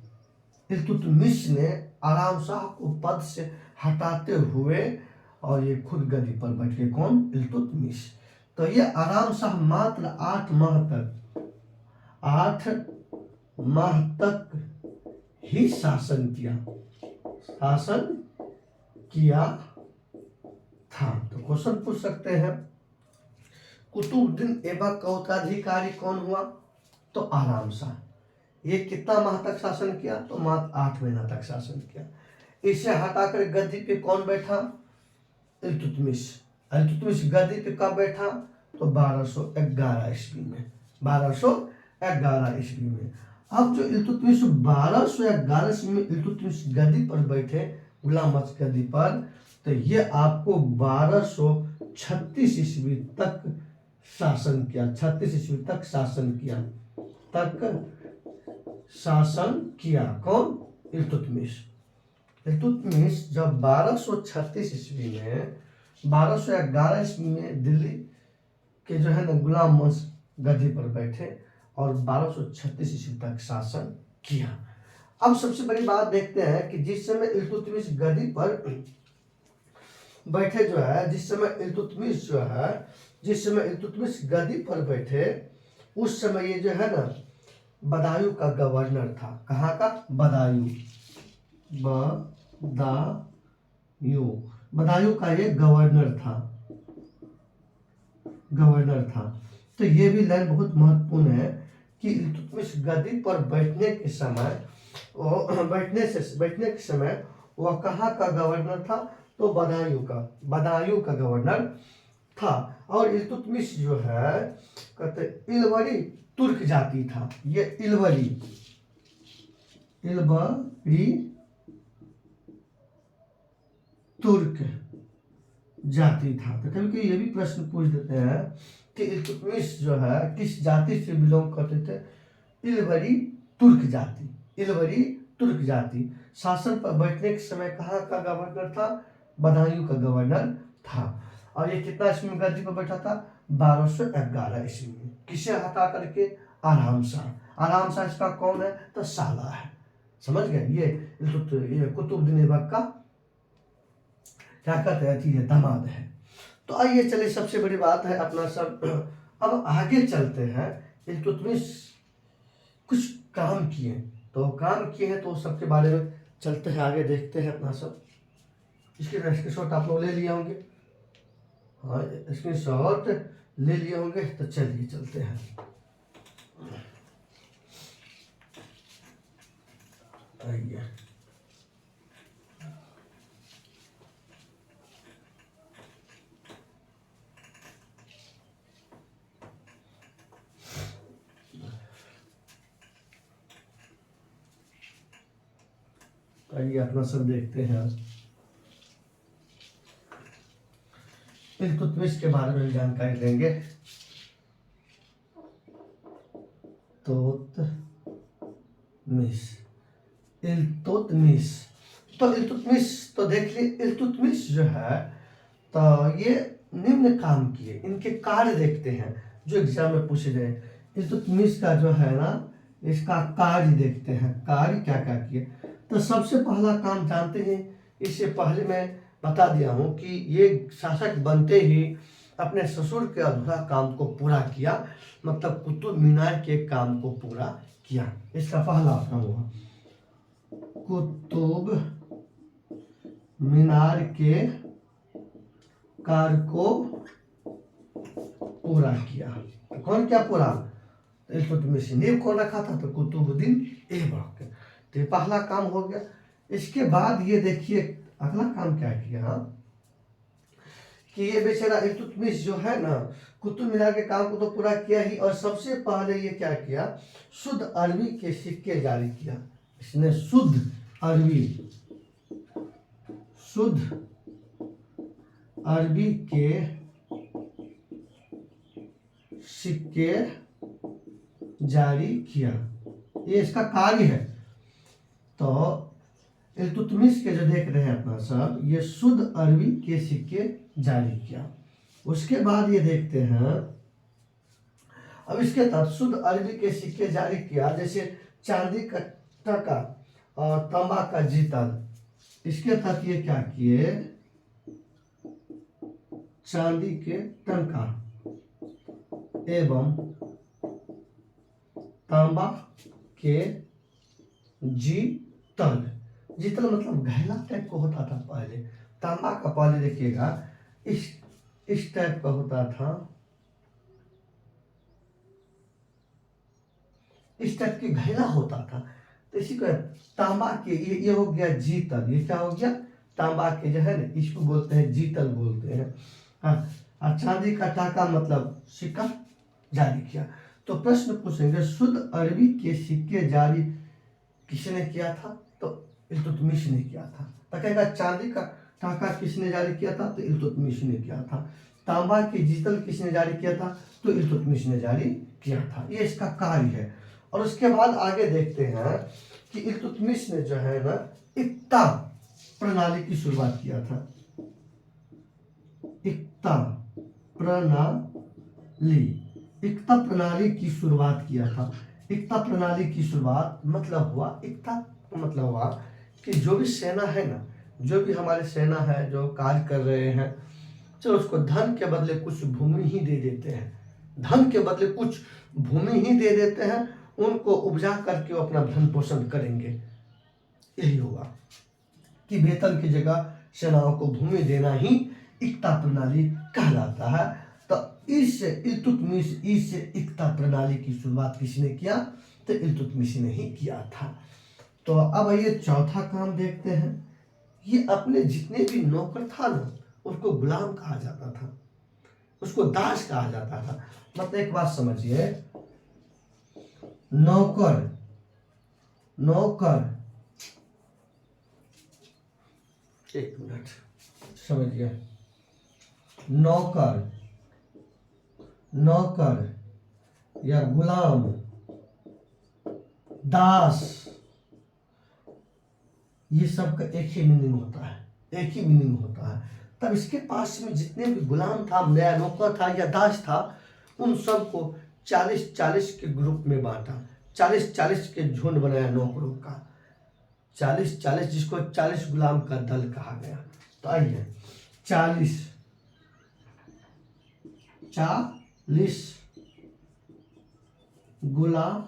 इल्तुतमिश ने आराम शाह को पद से हटाते हुए और ये खुद गद्दी पर बैठ गए। कौन? इल्तुतमिश। तो ये आराम शाह मात्र 8 माह तक ही शासन किया था। तो क्वेश्चन पूछ सकते हैं, कुतुबुद्दीन ऐबक का उत्तराधिकारी कौन हुआ? तो आराम शाह। ये कितना माह तक शासन किया? तो मात्र 8 महीना तक शासन किया। इसे हटाकर गद्दी पे कौन बैठा? इल्तुतमिश। इल्तुतमिश गद्दी पे कब बैठा? तो 1211 ईस्वी में। 1211 ईस्वी में। अब जो इल्तुतमिश 1211 ईस्वी में इल्तुतमिश गद्दी पर बैठे, गुलाम गद्दी पर, तो ये आपको 1236 ईस्वी तक शासन किया। 36 ईस्वी तक शासन किया। कौन? इल्तुतमिश। इल्तुतमिश जब 1236 ईस्वी में 1211 ईस्वी में दिल्ली के जो है ना गुलाम गद्दी पर बैठे और 1236 ईस्वी तक शासन किया। अब सबसे बड़ी बात देखते हैं कि जिस समय इल्तुतमिश गद्दी पर बैठे जो है, जिस समय इल्तुतमिश गद्दी पर बैठे, उस समय ये जो है ना बदायूं का गवर्नर था। कहाँ का? बदायूं का ये गवर्नर था। तो ये भी लाइन बहुत महत्वपूर्ण है कि इल्तुतमिश गद्दी पर बैठने के समय वह कहाँ का गवर्नर था? तो बदायूं का गवर्नर था। और इल्तुतमिश जो है कहते इलवरी तुर्क जाति था। ये इलवरी तुर्क जाति था। तो कभी कभी ये भी प्रश्न पूछ देते हैं कि इल्तुतमिश जो है किस जाति से बिलोंग करते थे? इलवरी तुर्क जाति। शासन पर बैठने के समय कहाँ का गवर्नर था? बदायूं का गवर्नर था। और ये कितना ईस्वी में गद्दी पर बैठा था? 1211 ईस्वी में। किसे हटा करके? आराम शाह इसका कौन है? तो साला है। समझ गए? ये कुतुबुद्दीन ऐबक का क्या कहते हैं, ये दामाद है। तो आइए चलिए, सबसे बड़ी बात है अपना सब, अब आगे चलते हैं। इल्तुतमिश कुछ काम किए, तो सबके बारे में चलते हैं, आगे देखते हैं अपना सब। इसके स्क्रीनशॉट आप लोग ले लिए होंगे। हाँ, स्क्रीनशॉट ले लिए होंगे। तो चलिए चलते हैं। आइए, अपना सब देखते हैं। इल्तुतमिश के बारे में जानकारी देंगे। इल्तुतमिश तो देख ली। इल्तुतमिश जो है तो ये निम्न काम किए, इनके कार्य देखते हैं जो एग्जाम में पूछे गए। इल्तुतमिश का जो है ना, इसका कार्य देखते हैं, कार्य क्या क्या किए। तो सबसे पहला काम जानते हैं, इससे पहले मैं बता दिया हूँ कि ये शासक बनते ही अपने ससुर के अधूरा काम को पूरा किया, मतलब कुतुब मीनार के काम को पूरा किया। इसका पहला काम हुआ कुतुब मीनार के कार्य को पूरा किया। कौन क्या पूरा? इल्तुतमिश। नींव कौन रखा था? तो कुतुबुद्दीन ऐबक। तो ये पहला काम हो गया। इसके बाद ये देखिए अगला काम क्या किया कि ये बेचारा इल्तुतमिश जो है ना, कुतुब मीनार के काम को तो पूरा किया ही, और सबसे पहले ये क्या किया? शुद्ध अरबी के सिक्के जारी किया। इसने शुद्ध अरबी के सिक्के जारी किया। ये इसका कार्य है। तो इल्तुतमिश के जो देख रहे हैं अपना सब, ये शुद्ध अरबी के सिक्के जारी किया। उसके बाद ये देखते हैं अब इसके तहत शुद्ध अरबी के सिक्के जारी किया, जैसे चांदी का टका और तांबा का जीतल। इसके तहत ये क्या किए, चांदी के टंका एवं तांबा के जीतल। जीतल मतलब घैला टाइप का होता था पहले। तांबा का पहले देखिएगा इस टाइप का होता था, इस टाइप की घैला होता था। तो इसी को तांबा के ये हो गया जीतल। ये क्या हो गया, तांबा के जो है ना, इसको बोलते हैं जीतल बोलते हैं। हाँ, और चांदी का टाका मतलब सिक्का जारी किया। तो प्रश्न पूछेंगे शुद्ध अरबी के सिक्के जारी किसने किया था, तो इल्तुतमिश ने किया था। तो कहेगा चांदी का टाका किसने जारी किया था, तो इल्तुतमिश ने किया था। तांबा की जीतल किसने जारी किया था, तो इल्तुतमिश ने जारी किया था। ये इसका कार्य है। और उसके बाद आगे देखते हैं कि इल्तुतमिश ने जो है ना इक्ता प्रणाली की शुरुआत किया था। इक्ता प्रणाली की शुरुआत किया था। इक्ता प्रणाली की शुरुआत मतलब हुआ, इक्ता मतलब हुआ कि जो भी सेना है ना, जो भी हमारे सेना है जो कार्य कर रहे हैं, चलो उसको धन के बदले कुछ भूमि ही दे देते हैं, धन के बदले कुछ भूमि ही दे देते हैं, उनको उपजा करके वो अपना भरण पोषण करेंगे। यही होगा कि वेतन की जगह सेनाओं को भूमि देना ही इक्ता प्रणाली कहलाता है। तो इस इक्ता प्रणाली की शुरुआत किसने किया, तो इल्तुतमिश ने ही किया था। तो अब ये चौथा काम देखते हैं। ये अपने जितने भी नौकर था ना, उसको गुलाम कहा जाता था, उसको दास कहा जाता था। मतलब एक बात समझिए, नौकर एक मिनट समझिए, नौकर या गुलाम, दास, ये सब का एक ही मीनिंग होता है, एक ही मीनिंग होता है। तब इसके पास में जितने भी गुलाम था, नया नौकर था या दास था, उन सबको 40-40 के ग्रुप में बांटा, 40-40 के झुंड बनाया नौकरों का, 40-40, जिसको 40 गुलाम का दल कहा गया। तो आइए 40 गुलामों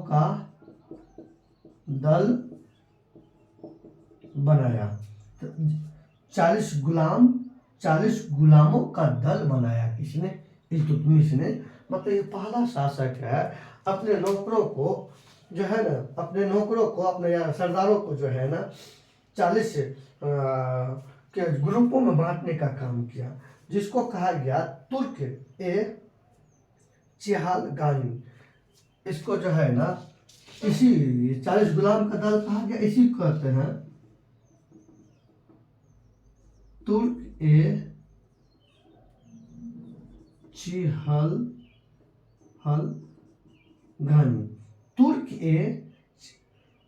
का दल बनाया। तो 40 गुलामों का दल बनाया किसने, इल्तुतमिश ने। मतलब ये पहला शासक है, अपने नौकरों को जो है ना, अपने नौकरों को, अपने सरदारों को जो है ना 40 के ग्रुपों में बांटने का काम किया, जिसको कहा गया तुर्क ए चेहालगानी। इसको जो है ना, इसी 40 गुलाम का दल कहा गया, इसी को कहते हैं तुर्क ए चेहालगानी। तुर्क ए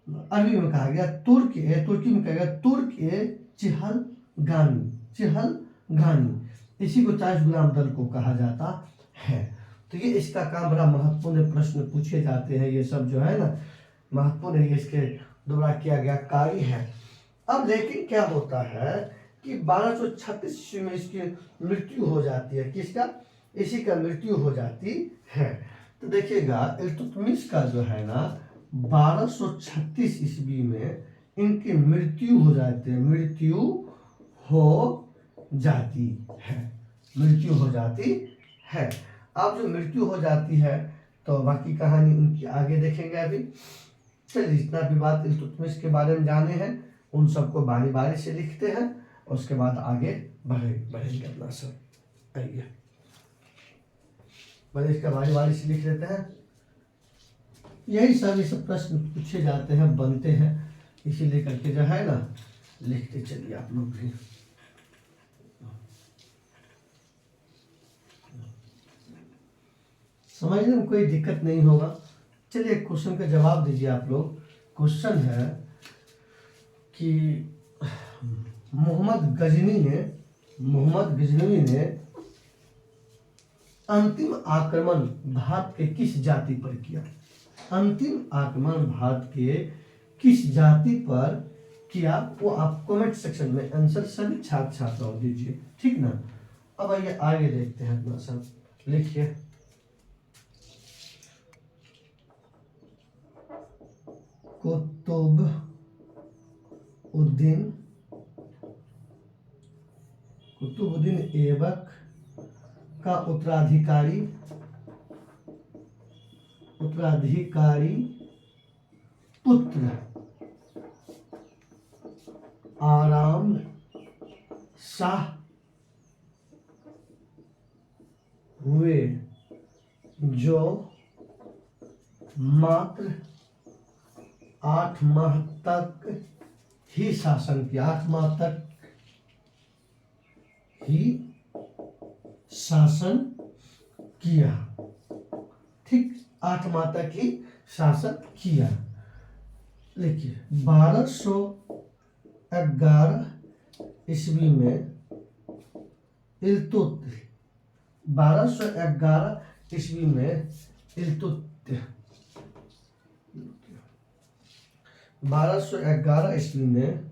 अरबी में कहा गया तुर्की में कहा गया तुर्क ए चेहलगानी। इसी को 40 गुलाम दल को कहा जाता है। तो ये इसका काम, बड़ा महत्वपूर्ण प्रश्न पूछे जाते हैं, ये सब जो है ना महत्वपूर्ण है, ये इसके द्वारा किया गया कार्य है। अब लेकिन क्या होता है कि 1236 ईस्वी में इसकी मृत्यु हो जाती है। किसका, इसी का मृत्यु हो जाती है। तो देखिएगा इल्तुतमिश का जो है ना 1236 ईस्वी में इनकी मृत्यु हो जाती है, मृत्यु हो जाती है। अब जो मृत्यु हो जाती है तो बाकी कहानी उनकी आगे देखेंगे। अभी चलिए, जितना भी बात इल्तुतमिश के बारे में जाने हैं उन सबको बारी बारी से लिखते हैं, और उसके बाद आगे बढ़ेंगे अपना सब। आइए बड़े इसका बारी बारी से लिख लेते हैं। यही सब ये सब प्रश्न पूछे जाते हैं, बनते हैं, इसीलिए करके जो है ना लिखते चलिए आप लोग भी। समझने में कोई दिक्कत नहीं होगा। चलिए क्वेश्चन का जवाब दीजिए आप लोग। क्वेश्चन है कि मोहम्मद गजनवी ने अंतिम आक्रमण भारत के किस जाति पर किया? अंतिम आक्रमण भारत के किस जाति पर किया, वो आप कमेंट सेक्शन में आंसर सभी छात्र छात्राओं दीजिए, ठीक ना। अब आइए आगे देखते हैं अपना सब, लिखिए। कुतुबुद्दीन ऐबक का उत्तराधिकारी पुत्र आराम शाह हुए, जो मात्र 8 माह तक ही शासन किया। 8 माह तक ही शासन किया, ठीक, 8 माह तक ही शासन किया। देखिए 1211 ईस्वी में 1211 ईस्वी में 1211 ईस्वी में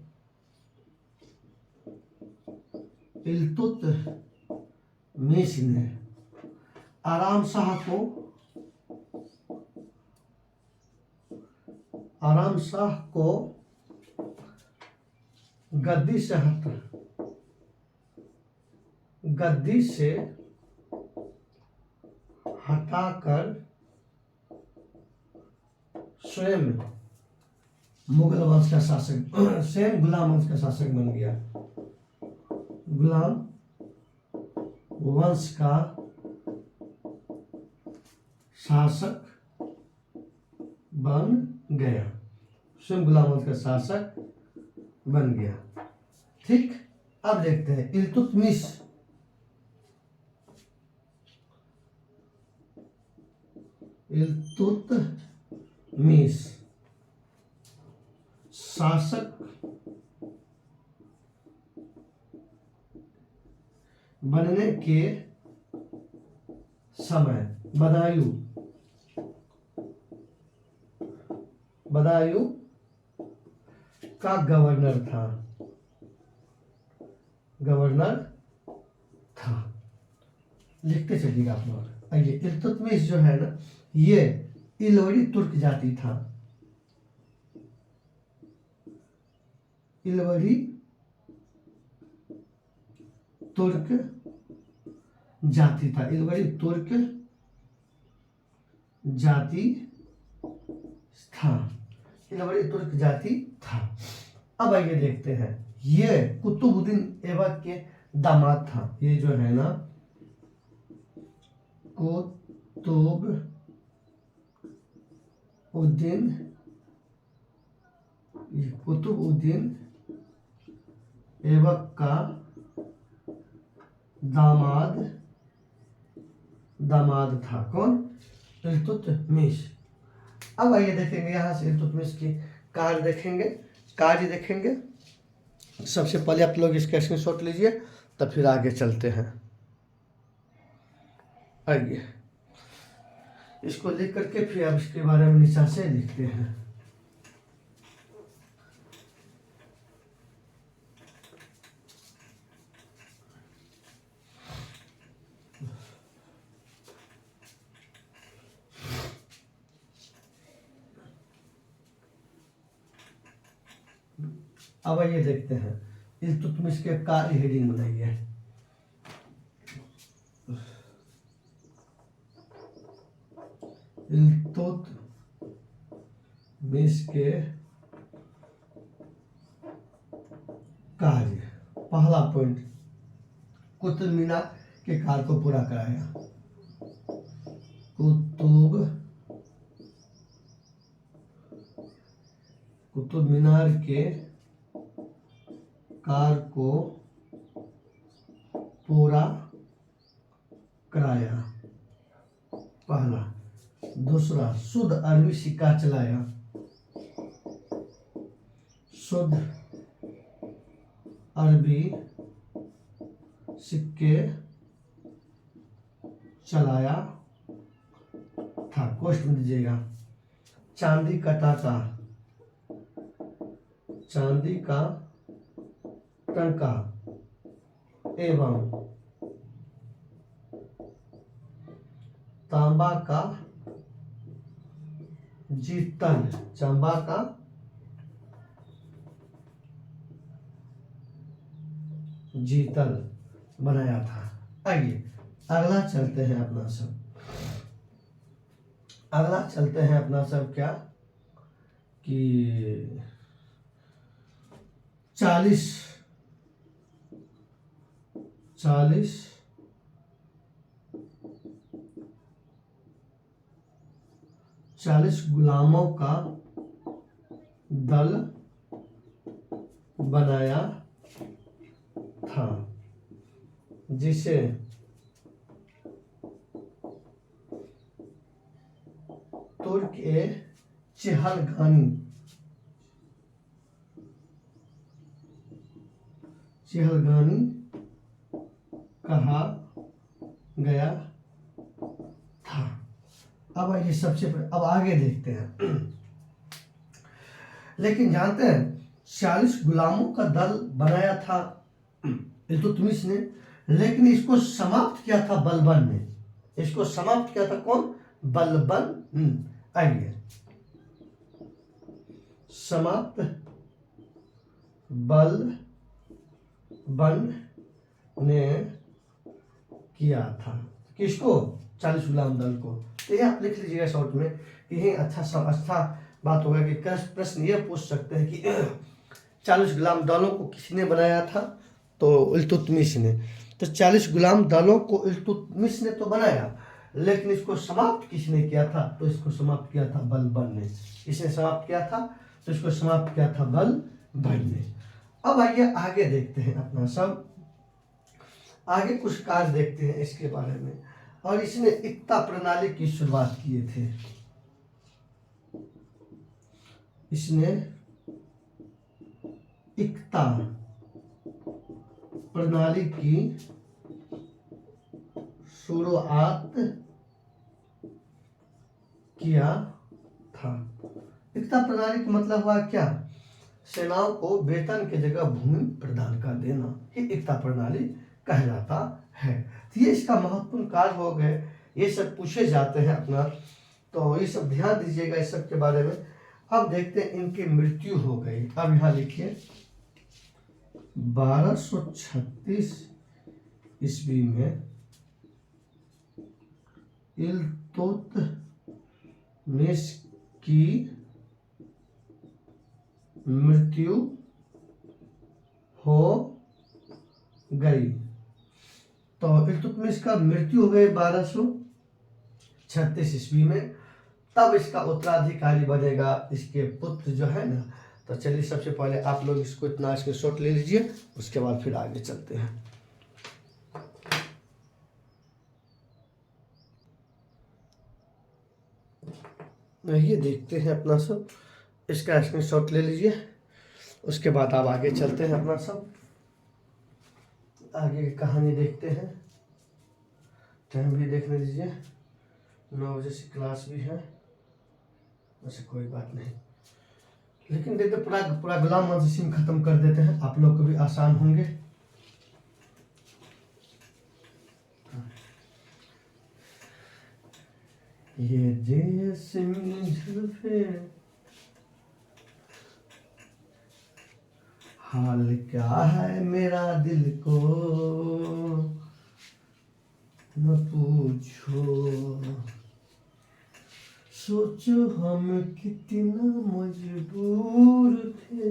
इल्तुतमिश ने आराम शाह को गद्दी से हटाकर स्वयं मुगल वंश का शासक, स्वयं गुलाम वंश का शासक बन गया। गुलाम वंश का शासक बन गया, स्वयं गुलाम वंश का शासक बन गया, ठीक। अब देखते हैं इल्तुतमिश शासक बनने के समय बदायूं का गवर्नर था। लिखते चलिएगा आप लोग। आइए, इल्तुतमिश जो है ना, ये इलोरी तुर्क जाति था। इलोरी तुर्क जाति था, इलोरी तुर्क जाति था, इलोरी तुर्क जाति था। अब आइए देखते हैं, ये कुतुबुद्दीन ऐबक के दामाद था। ये जो है ना कुतुबुद्दीन ऐबक का दामाद था। कौन? इल्तुतमिश। अब आइए देखेंगे यहाँ से इल्तुतमिश की कार्य देखेंगे। सबसे पहले आप लोग इसका स्क्रीनशॉट लीजिए, तब फिर आगे चलते हैं। आइए, इसको लिख करके फिर अब इसके बारे में नीचा से लिखते हैं। अब आइए देखते हैं इल्तुतमिश के कार्य हेडिंग बनाइए। इल्तुतमिश के कार्य, पहला पॉइंट, कुतुब मीनार के कार्य को पूरा कराया। कुतुब मीनार के कार्य को पूरा कराया, पहला। दूसरा, शुद्ध अरबी सिक्का चलाया। शुद्ध अरबी सिक्के चलाया था। कोष्ठ में दीजिएगा। चांदी का टाका, चांदी का टंका एवं तांबा का जीतल, तांबा का जीतल बनाया था। आइए अगला चलते हैं अपना सब, अगला चलते हैं अपना सब क्या कि 40 गुलामों का दल बनाया था, जिसे तुर्क ए चहलगानी कहा गया था। अब ये अब आगे देखते हैं। लेकिन जानते हैं 40 गुलामों का दल बनाया था इल्तुतमिश ने, लेकिन इसको समाप्त किया था बलबन ने। इसको समाप्त किया था कौन? बलबन। आइए समाप्त बलबन ने किया था। किसको? 40 गुलाम दल को। तो ये आप लिख लीजिएगा शॉर्ट में कि ये अच्छा बात होगा कि प्रश्न ये पूछ सकते हैं कि 40 गुलाम दलों को किसने बनाया था? तो इल्तुतमिश ने। तो 40 गुलाम दलों को इल्तुतमिश ने तो बनाया, लेकिन इसको समाप्त किसने किया था? तो इसको समाप्त किया था बलबन ने। किसने समाप्त किया था? तो इसको समाप्त किया था बलबन ने। अब आइए आगे देखते हैं अपना सब, आगे कुछ कार्य देखते हैं इसके बारे में। और इसने एकता प्रणाली की शुरुआत किए थे। इसने एकता प्रणाली की शुरुआत किया था। एकता प्रणाली का मतलब हुआ क्या? सेनाओं को वेतन की जगह भूमि प्रदान कर देना, ये एकता प्रणाली कहलाता है। तो ये इसका महत्वपूर्ण कार्य हो गए, ये सब पूछे जाते हैं अपना, तो ये सब ध्यान दीजिएगा इस सब के बारे में। अब देखते हैं इनकी मृत्यु हो गई। अब यहाँ लिखिए 1236 ईस्वी में इल्तुतमिश की मृत्यु हो गई। तो इल्तुतमिश का मृत्यु हो गई 1236 ईस्वी में। तब इसका उत्तराधिकारी बनेगा इसके पुत्र जो है ना। तो चलिए सबसे पहले आप लोग इसको इतना स्क्रीनशॉट ले लीजिए, उसके बाद फिर आगे चलते हैं। ये देखते हैं अपना सब, इसका स्क्रीनशॉट ले लीजिए, उसके बाद आप आगे चलते हैं अपना सब, आगे की कहानी देखते हैं। टाइम भी देखने दीजिए, 9 बजे से क्लास भी है, वैसे कोई बात नहीं। लेकिन देखते पूरा गुलाम वंश सिंह खत्म कर देते हैं, आप लोग को भी आसान होंगे। ये जैस्मिन जुल्फे हाल क्या है मेरा दिल को न पूछो, सोचो हम कितना मजबूर थे,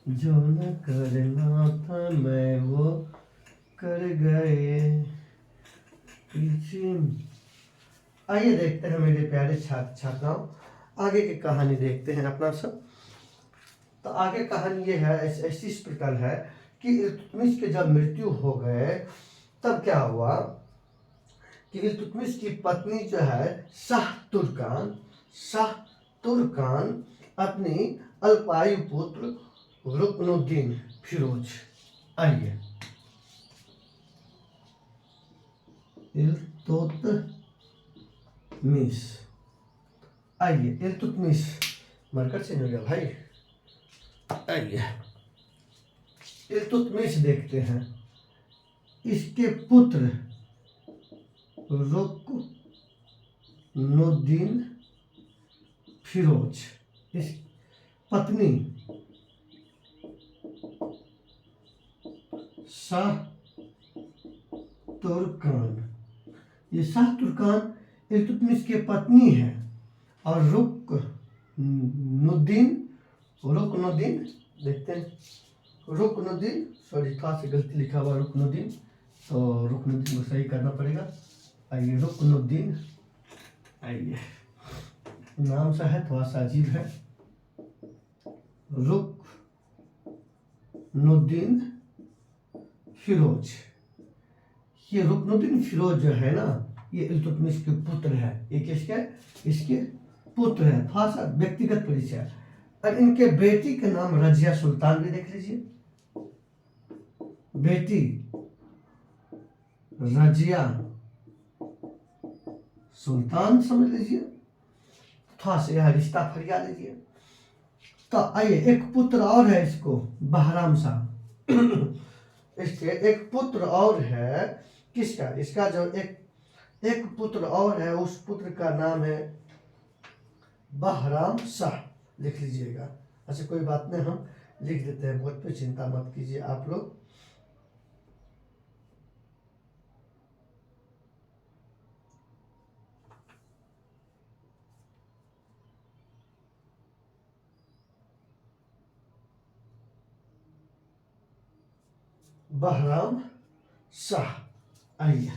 जो न करना था मैं वो कर गए पीछे। आइए देखते हैं मेरे प्यारे छात्र छात्राओं, आगे की कहानी देखते हैं अपना सब। तो आगे कहानी ये है, ऐसी इस प्रकार है कि इल्तुतमिश के जब मृत्यु हो गए तब क्या हुआ कि इल्तुतमिश की पत्नी जो है शाह तुर्कान अपनी अल्पायु पुत्र रुकनुद्दीन फिरोज, आइए इल्तुतमिश। आइए इल्तुतमिश, मार्कर चेंज हो गया भाई। आइए इल्तुतमिश देखते हैं। इसके पुत्र रुकनुद्दीन फिरोज, इस पत्नी शाह तुर्कान। ये शाह तुर्कान इल्तुतमिश की पत्नी है। और रुकनुद्दीन देखते हैं, रुकनुद्दीन, सॉरी थोड़ा सी गलती लिखा हुआ रुकनुद्दीन, तो रुकनुद्दीन को सही करना पड़ेगा। आइए रुकनुद्दीन, आइए नाम सा है, थोड़ा सा अजीब है। रुकनुद्दीन फिरोज। ये रुकनुद्दीन फिरोज जो है ना, ये इल्तुतमिश के पुत्र है। ये किसके? इसके पुत्र है। थोड़ा सा व्यक्तिगत परिचय। और इनके बेटी के नाम रजिया सुल्तान भी देख लीजिए। बेटी रजिया सुल्तान समझ लीजिए। थोड़ा सा यह रिश्ता फरिया लीजिए। तो आइए एक पुत्र और है इसको, बहराम शाह। इसके एक पुत्र और है। किसका? इसका जो एक पुत्र और है, उस पुत्र का नाम है बहराम शाह, लिख लीजिएगा। अच्छा कोई बात नहीं, हम लिख देते हैं, बहुत पे चिंता मत कीजिए आप लोग। बहराम शाह। आइए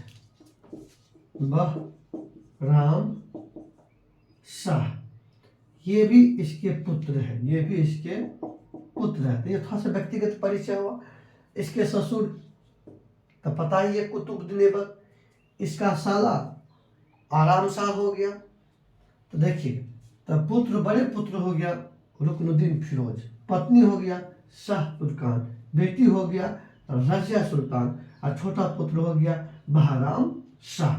बहराम शाह, ये भी इसके पुत्र है। ये भी इसके पुत्र है। तो ये थोड़ा सा व्यक्तिगत परिचय हुआ। इसके ससुर तो पता ही है, कुतुबुद्दीन ऐबक। इसका साला आराम शाह हो गया। तो देखिए, तो पुत्र, बड़े पुत्र हो गया रुकनुद्दीन फिरोज, पत्नी हो गया शाह तुर्कान, बेटी हो गया रजिया सुल्तान, और छोटा पुत्र हो गया बहराम शाह।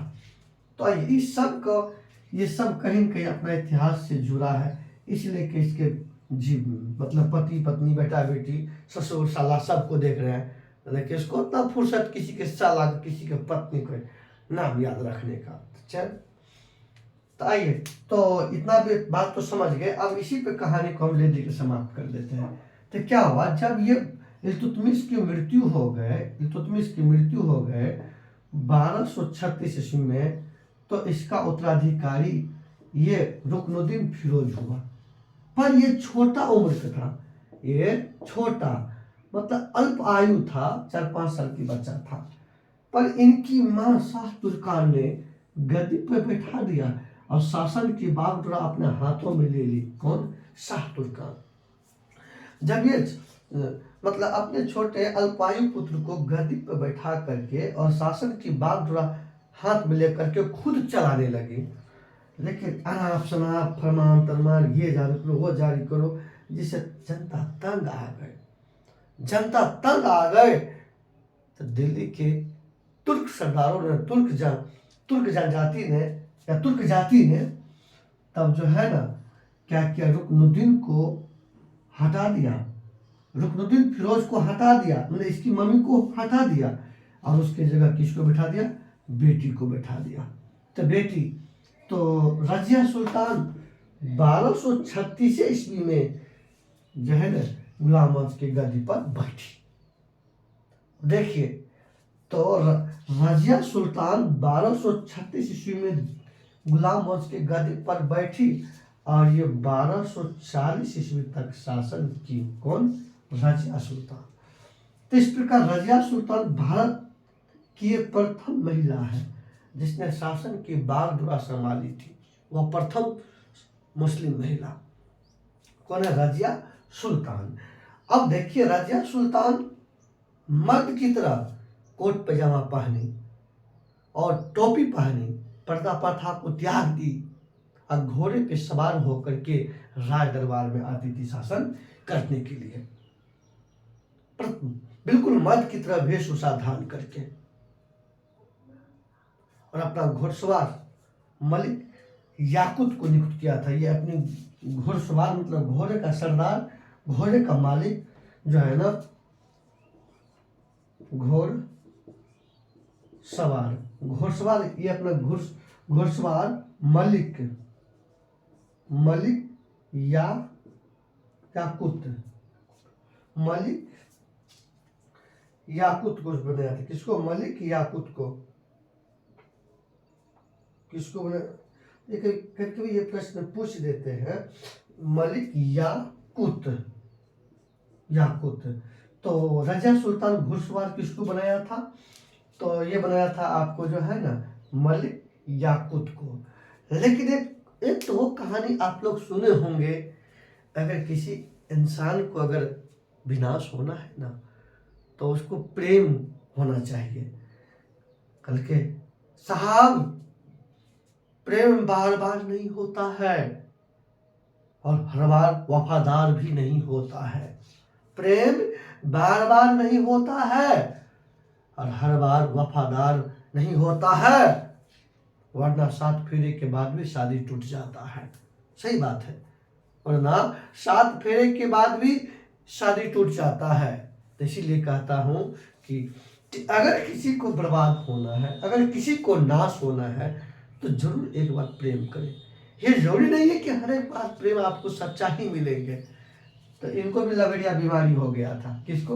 तो इस सब को, ये सब कहीं न कहीं अपना इतिहास से जुड़ा है। इसलिए कि इसके जी मतलब पति पत्नी, बेटा बेटी, ससुर साला सबको देख रहे हैं। तो देखिए, इसको उतना फुर्सत किसी के साला, किसी के पत्नी को नाम याद रखने का। चल, तो आइए, तो इतना भी बात तो समझ गए। अब इसी पे कहानी को हम ले दे के समाप्त कर देते हैं। तो क्या हुआ, जब ये इल्तुतमिश की मृत्यु हो गए 1236 ईस्वी में, तो इसका उत्तराधिकारी ये रुकनुद्दीन फिरोज हुआ। पर ये छोटा उम्र का था। ये छोटा मतलब अल्प आयु था, 4-5 साल की बच्चा था। पर इनकी मां शाह तुर्कान ने गद्दी पर बैठा दिया और शासन की बागडोरा अपने हाथों में ले ली। कौन? शाह तुर्कान। जब ये मतलब अपने छोटे अल्पायु पुत्र को गद्दी पर बैठा करके और शासन की बागडोरा हाथ में लेकर के खुद चलाने लगी, लेकिन अनाप शनाप फरमान तरमान, ये जारी करो वो जारी करो, जिससे जनता तंग आ गए। तो दिल्ली के तुर्क सरदारों ने, तुर्क जनजाति ने या तुर्क जाति ने तब जो है ना क्या किया, रुकनुद्दीन को हटा दिया, रुकनुद्दीन फिरोज को हटा दिया, मतलब इसकी मम्मी को हटा दिया, और उसके जगह किसको बैठा दिया? बेटी को बैठा दिया। तो बेटी तो रजिया सुल्तान 1236 ईस्वी में जो है ना गुलाम वंश की गद्दी पर बैठी। देखिए, तो रजिया सुल्तान 1236 ईस्वी में गुलाम वंश की गद्दी पर बैठी, और ये 1240 ईस्वी तक शासन की। कौन? रजिया सुल्तान। तो इस प्रकार रजिया सुल्तान भारत की प्रथम महिला है जिसने शासन की बागडोरा संभाली थी। वह प्रथम मुस्लिम महिला। कौन है? रजिया सुल्तान। अब देखिए, रजिया सुल्तान मर्द की तरह कोट पैजामा पहनी और टोपी पहनी, पर्दा प्रथा को त्याग दी, और घोड़े पे सवार होकर के राज दरबार में आती थी शासन करने के लिए, बिल्कुल मर्द की तरह वेशभूषा धारण करके। और अपना घुड़सवार मलिक याकूत को नियुक्त किया था। ये अपनी घुड़सवार मतलब घोड़े का सरदार, घोड़े का मालिक जो है ना, घुड़सवार ये अपना घुड़सवार मलिक या याकूत मलिक याकूत को बनाया था। किसको? मलिक याकूत को। किसको बना? कभी ये प्रश्न पूछ देते हैं, मलिक याकूत। तो रजा सुल्तान घुड़सवार किसको बनाया था? तो ये बनाया था आपको जो है ना, मलिक याकूत को। लेकिन एक तो वो कहानी आप लोग सुने होंगे, अगर किसी इंसान को अगर विनाश होना है ना, तो उसको प्रेम होना चाहिए। कल के साहब, प्रेम बार बार नहीं होता है और हर बार वफादार भी नहीं होता है। प्रेम बार बार नहीं होता है और हर बार वफादार नहीं होता है, वरना 7 फेरे के बाद भी शादी टूट जाता है। सही बात है, वरना 7 फेरे के बाद भी शादी टूट जाता है। तो इसीलिए कहता हूं कि अगर किसी को बर्बाद होना है, अगर किसी को नाश होना है, तो जरूर एक बार प्रेम करें। ये जरूरी नहीं है कि हर एक बार प्रेम आपको सच्चा ही मिलेंगे। तो इनको भी लवेरिया बीमारी हो गया था। किसको?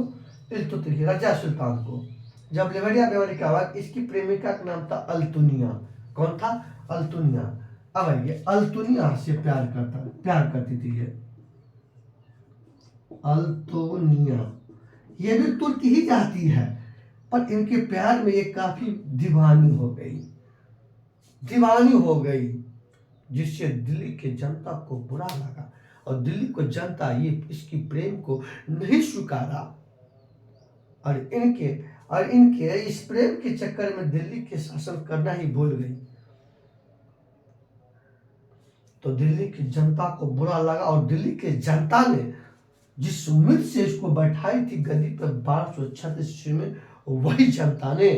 इल्तुतमिश रजा सुल्तान को। जब लवेरिया बीमारी का बाद, इसकी प्रेमिका का नाम था अल्तुनिया। कौन था? अल्तुनिया। अब ये अल्तुनिया से प्यार करती थी ये अल्तुनिया। ये भी तुर्की ही जाती है, पर इनके प्यार में ये काफी दीवानी हो गई, जिससे दिल्ली के जनता को बुरा लगा और दिल्ली को जनता ये इसकी प्रेम को नहीं स्वीकारा और इनके इस प्रेम के चक्कर में दिल्ली के शासन करना ही भूल गई। तो दिल्ली की जनता को बुरा लगा और दिल्ली की जनता ने जिस उम्मीद से इसको बैठाई थी गद्दी पर 1236 ईस्वी में, वही जनता ने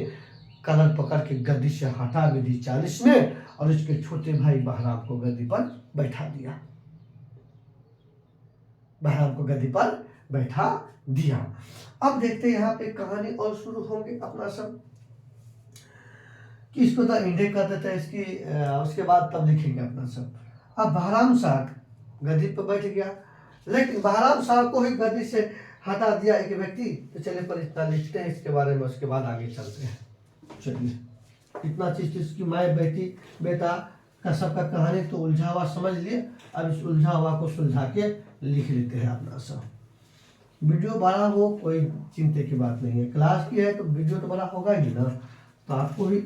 कलर पकड़ के गद्दी से हटा भी दी 40 में और इसके छोटे भाई बहराम को गद्दी पर बैठा दिया। अब देखते हैं यहाँ पे कहानी और शुरू होंगे अपना सब कि इसको तो इंडिया का देता है इसकी, उसके बाद तब लिखेंगे अपना सब। अब बहराम शाह गद्दी पर बैठ गया, लेकिन बहराम शाह को ही गद्दी से हटा दिया एक व्यक्ति। तो चलिए पर इतना लिखते हैं इसके बारे में, उसके बाद आगे चलते हैं। चलिए, इतना चीज इसकी माए बेटा का सबका कहानी तो उलझा हुआ समझ लिए। अब इस उलझा हुआ को सुलझा के लिख लेते हैं अपना सब। वीडियो बड़ा हो कोई चिंता की बात नहीं है, क्लास की है तो वीडियो तो बड़ा होगा ही ना। तो आपको भी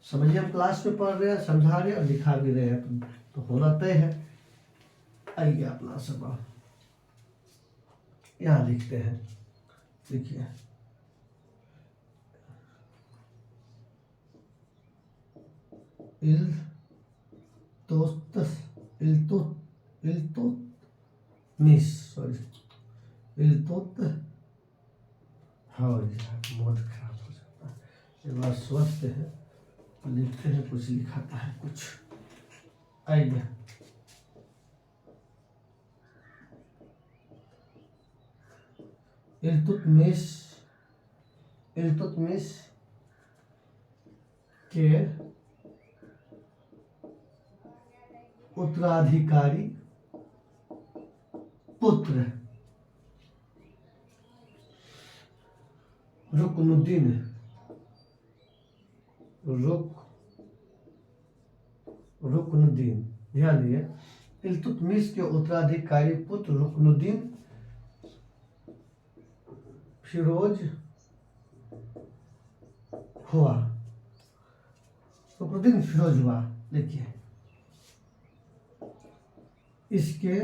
समझिए, हम क्लास में पढ़ रहे हैं, समझा रहे हैं और लिखा भी रहे हैं, तो होना तय है। आइए अपना सब यहाँ लिखते हैं। देखिए, मूड खराब हो जाता है, ये बात स्वस्थ है। लिखते हैं, कुछ लिखाता है कुछ। आइए, इल्तुतमिश के उत्तराधिकारी पुत्र रुकनुद्दीन, ध्यान दिए, इल्तुतमिश के उत्तराधिकारी पुत्र रुकनुद्दीन फिरोज हुआ। देखिए, इसके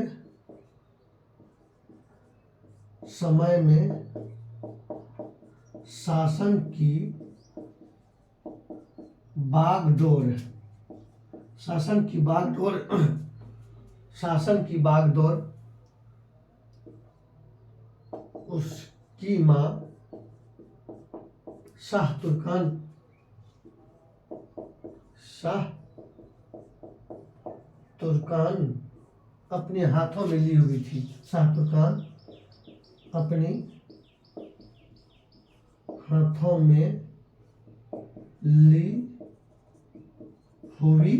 समय में शासन की बागडोर उसकी माँ शाह तुर्कान शाह तुर्कान अपने हाथों में ली हुई थी। शाह तुर्कान अपनी हाथों में ली हुई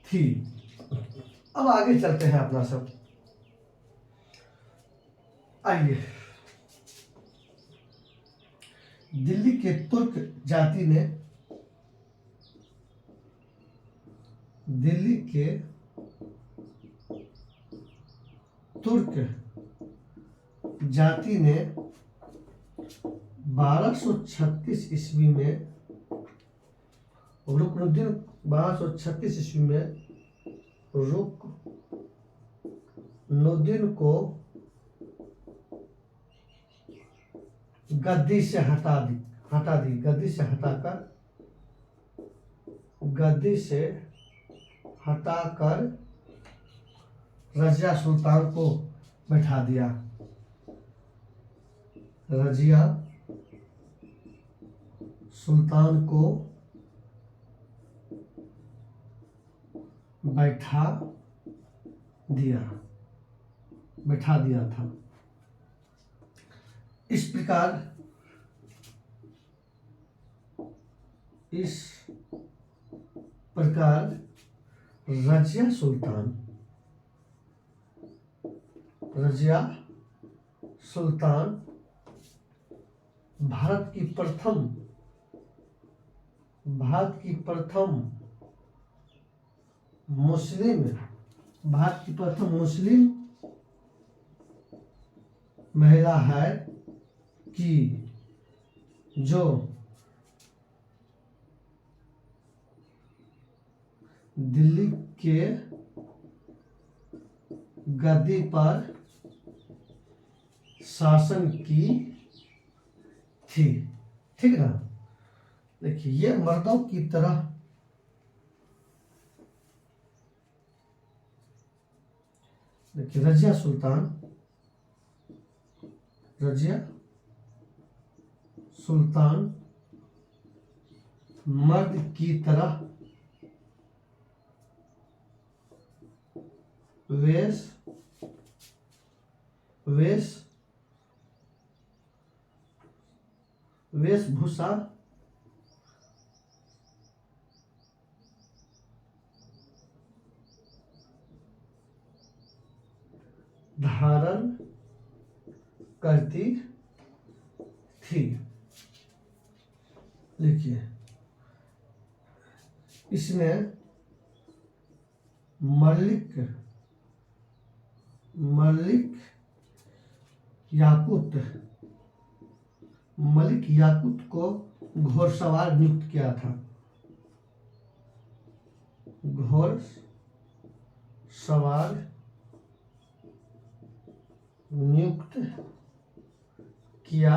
थी। अब आगे चलते हैं अपना सब। आइए, दिल्ली के तुर्क जाति ने दिल्ली के तुर्क जाति ने 1236 ईस्वी में रुकनुद्दीन 1236 ईस्वी में रुकनुद्दीन को गद्दी से हटा दी गद्दी से हटाकर रजिया सुल्तान को बैठा दिया। रजिया सुल्तान को बैठा दिया था। इस प्रकार रजिया सुल्तान भारत की प्रथम मुस्लिम महिला है कि जो दिल्ली के गद्दी पर शासन की थी। ठीक ना। देखिए, ये मर्दों की तरह देखिए, रजिया सुल्तान मर्द की तरह वेशभूषा धारण करती थी। देखिए, इसने मलिक याकूत को घोड़सवार नियुक्त किया था। घोड़सवार नियुक्त किया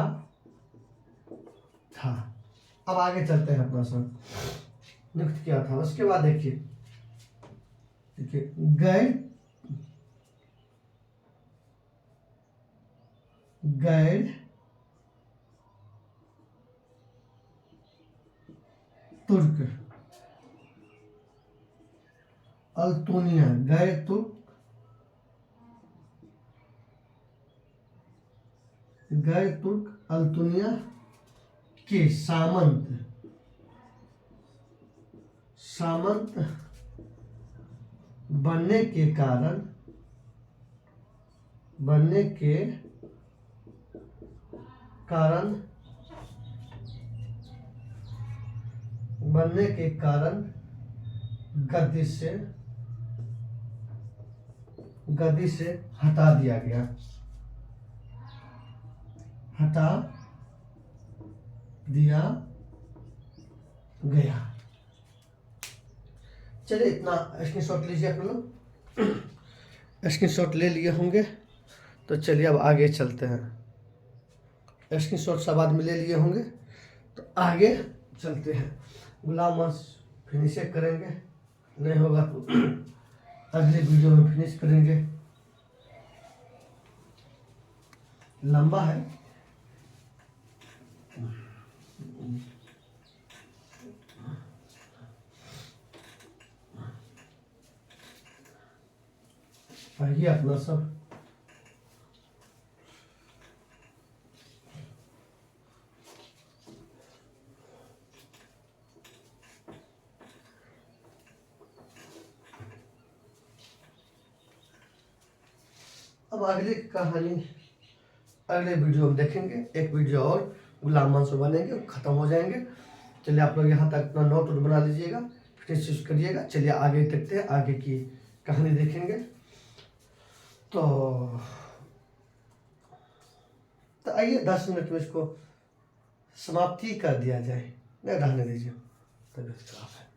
था। अब आगे चलते हैं अपना सब। नियुक्त किया था। उसके बाद देखिए गैर तुर्क अल्तुनिया गैर तुर्क अल्तुनिया के सामंत बनने के कारण गद्दी से हटा दिया गया। चलिए, इतना स्क्रीनशॉट लीजिए आप लोग। स्क्रीनशॉट ले लिए होंगे, तो चलिए अब आगे चलते हैं। स्क्रीनशॉट सब आदमी ले लिए होंगे, तो आगे चलते हैं। गुलाम फिनिश करेंगे, नहीं होगा तो अगले वीडियो में फिनिश करेंगे। लंबा है। ये अपना सब अब अगली कहानी अगले वीडियो में देखेंगे। एक वीडियो और गुलाम मंसूर बनेंगे, खत्म हो जाएंगे। चलिए आप लोग यहाँ तक अपना नोट बना लीजिएगा, फिर करिएगा। चलिए आगे देखते हैं, आगे की कहानी देखेंगे। तो आइए 10 मिनट में इसको समाप्ति कर दिया जाए, नहीं रहने दीजिए, तबीयत खराब है।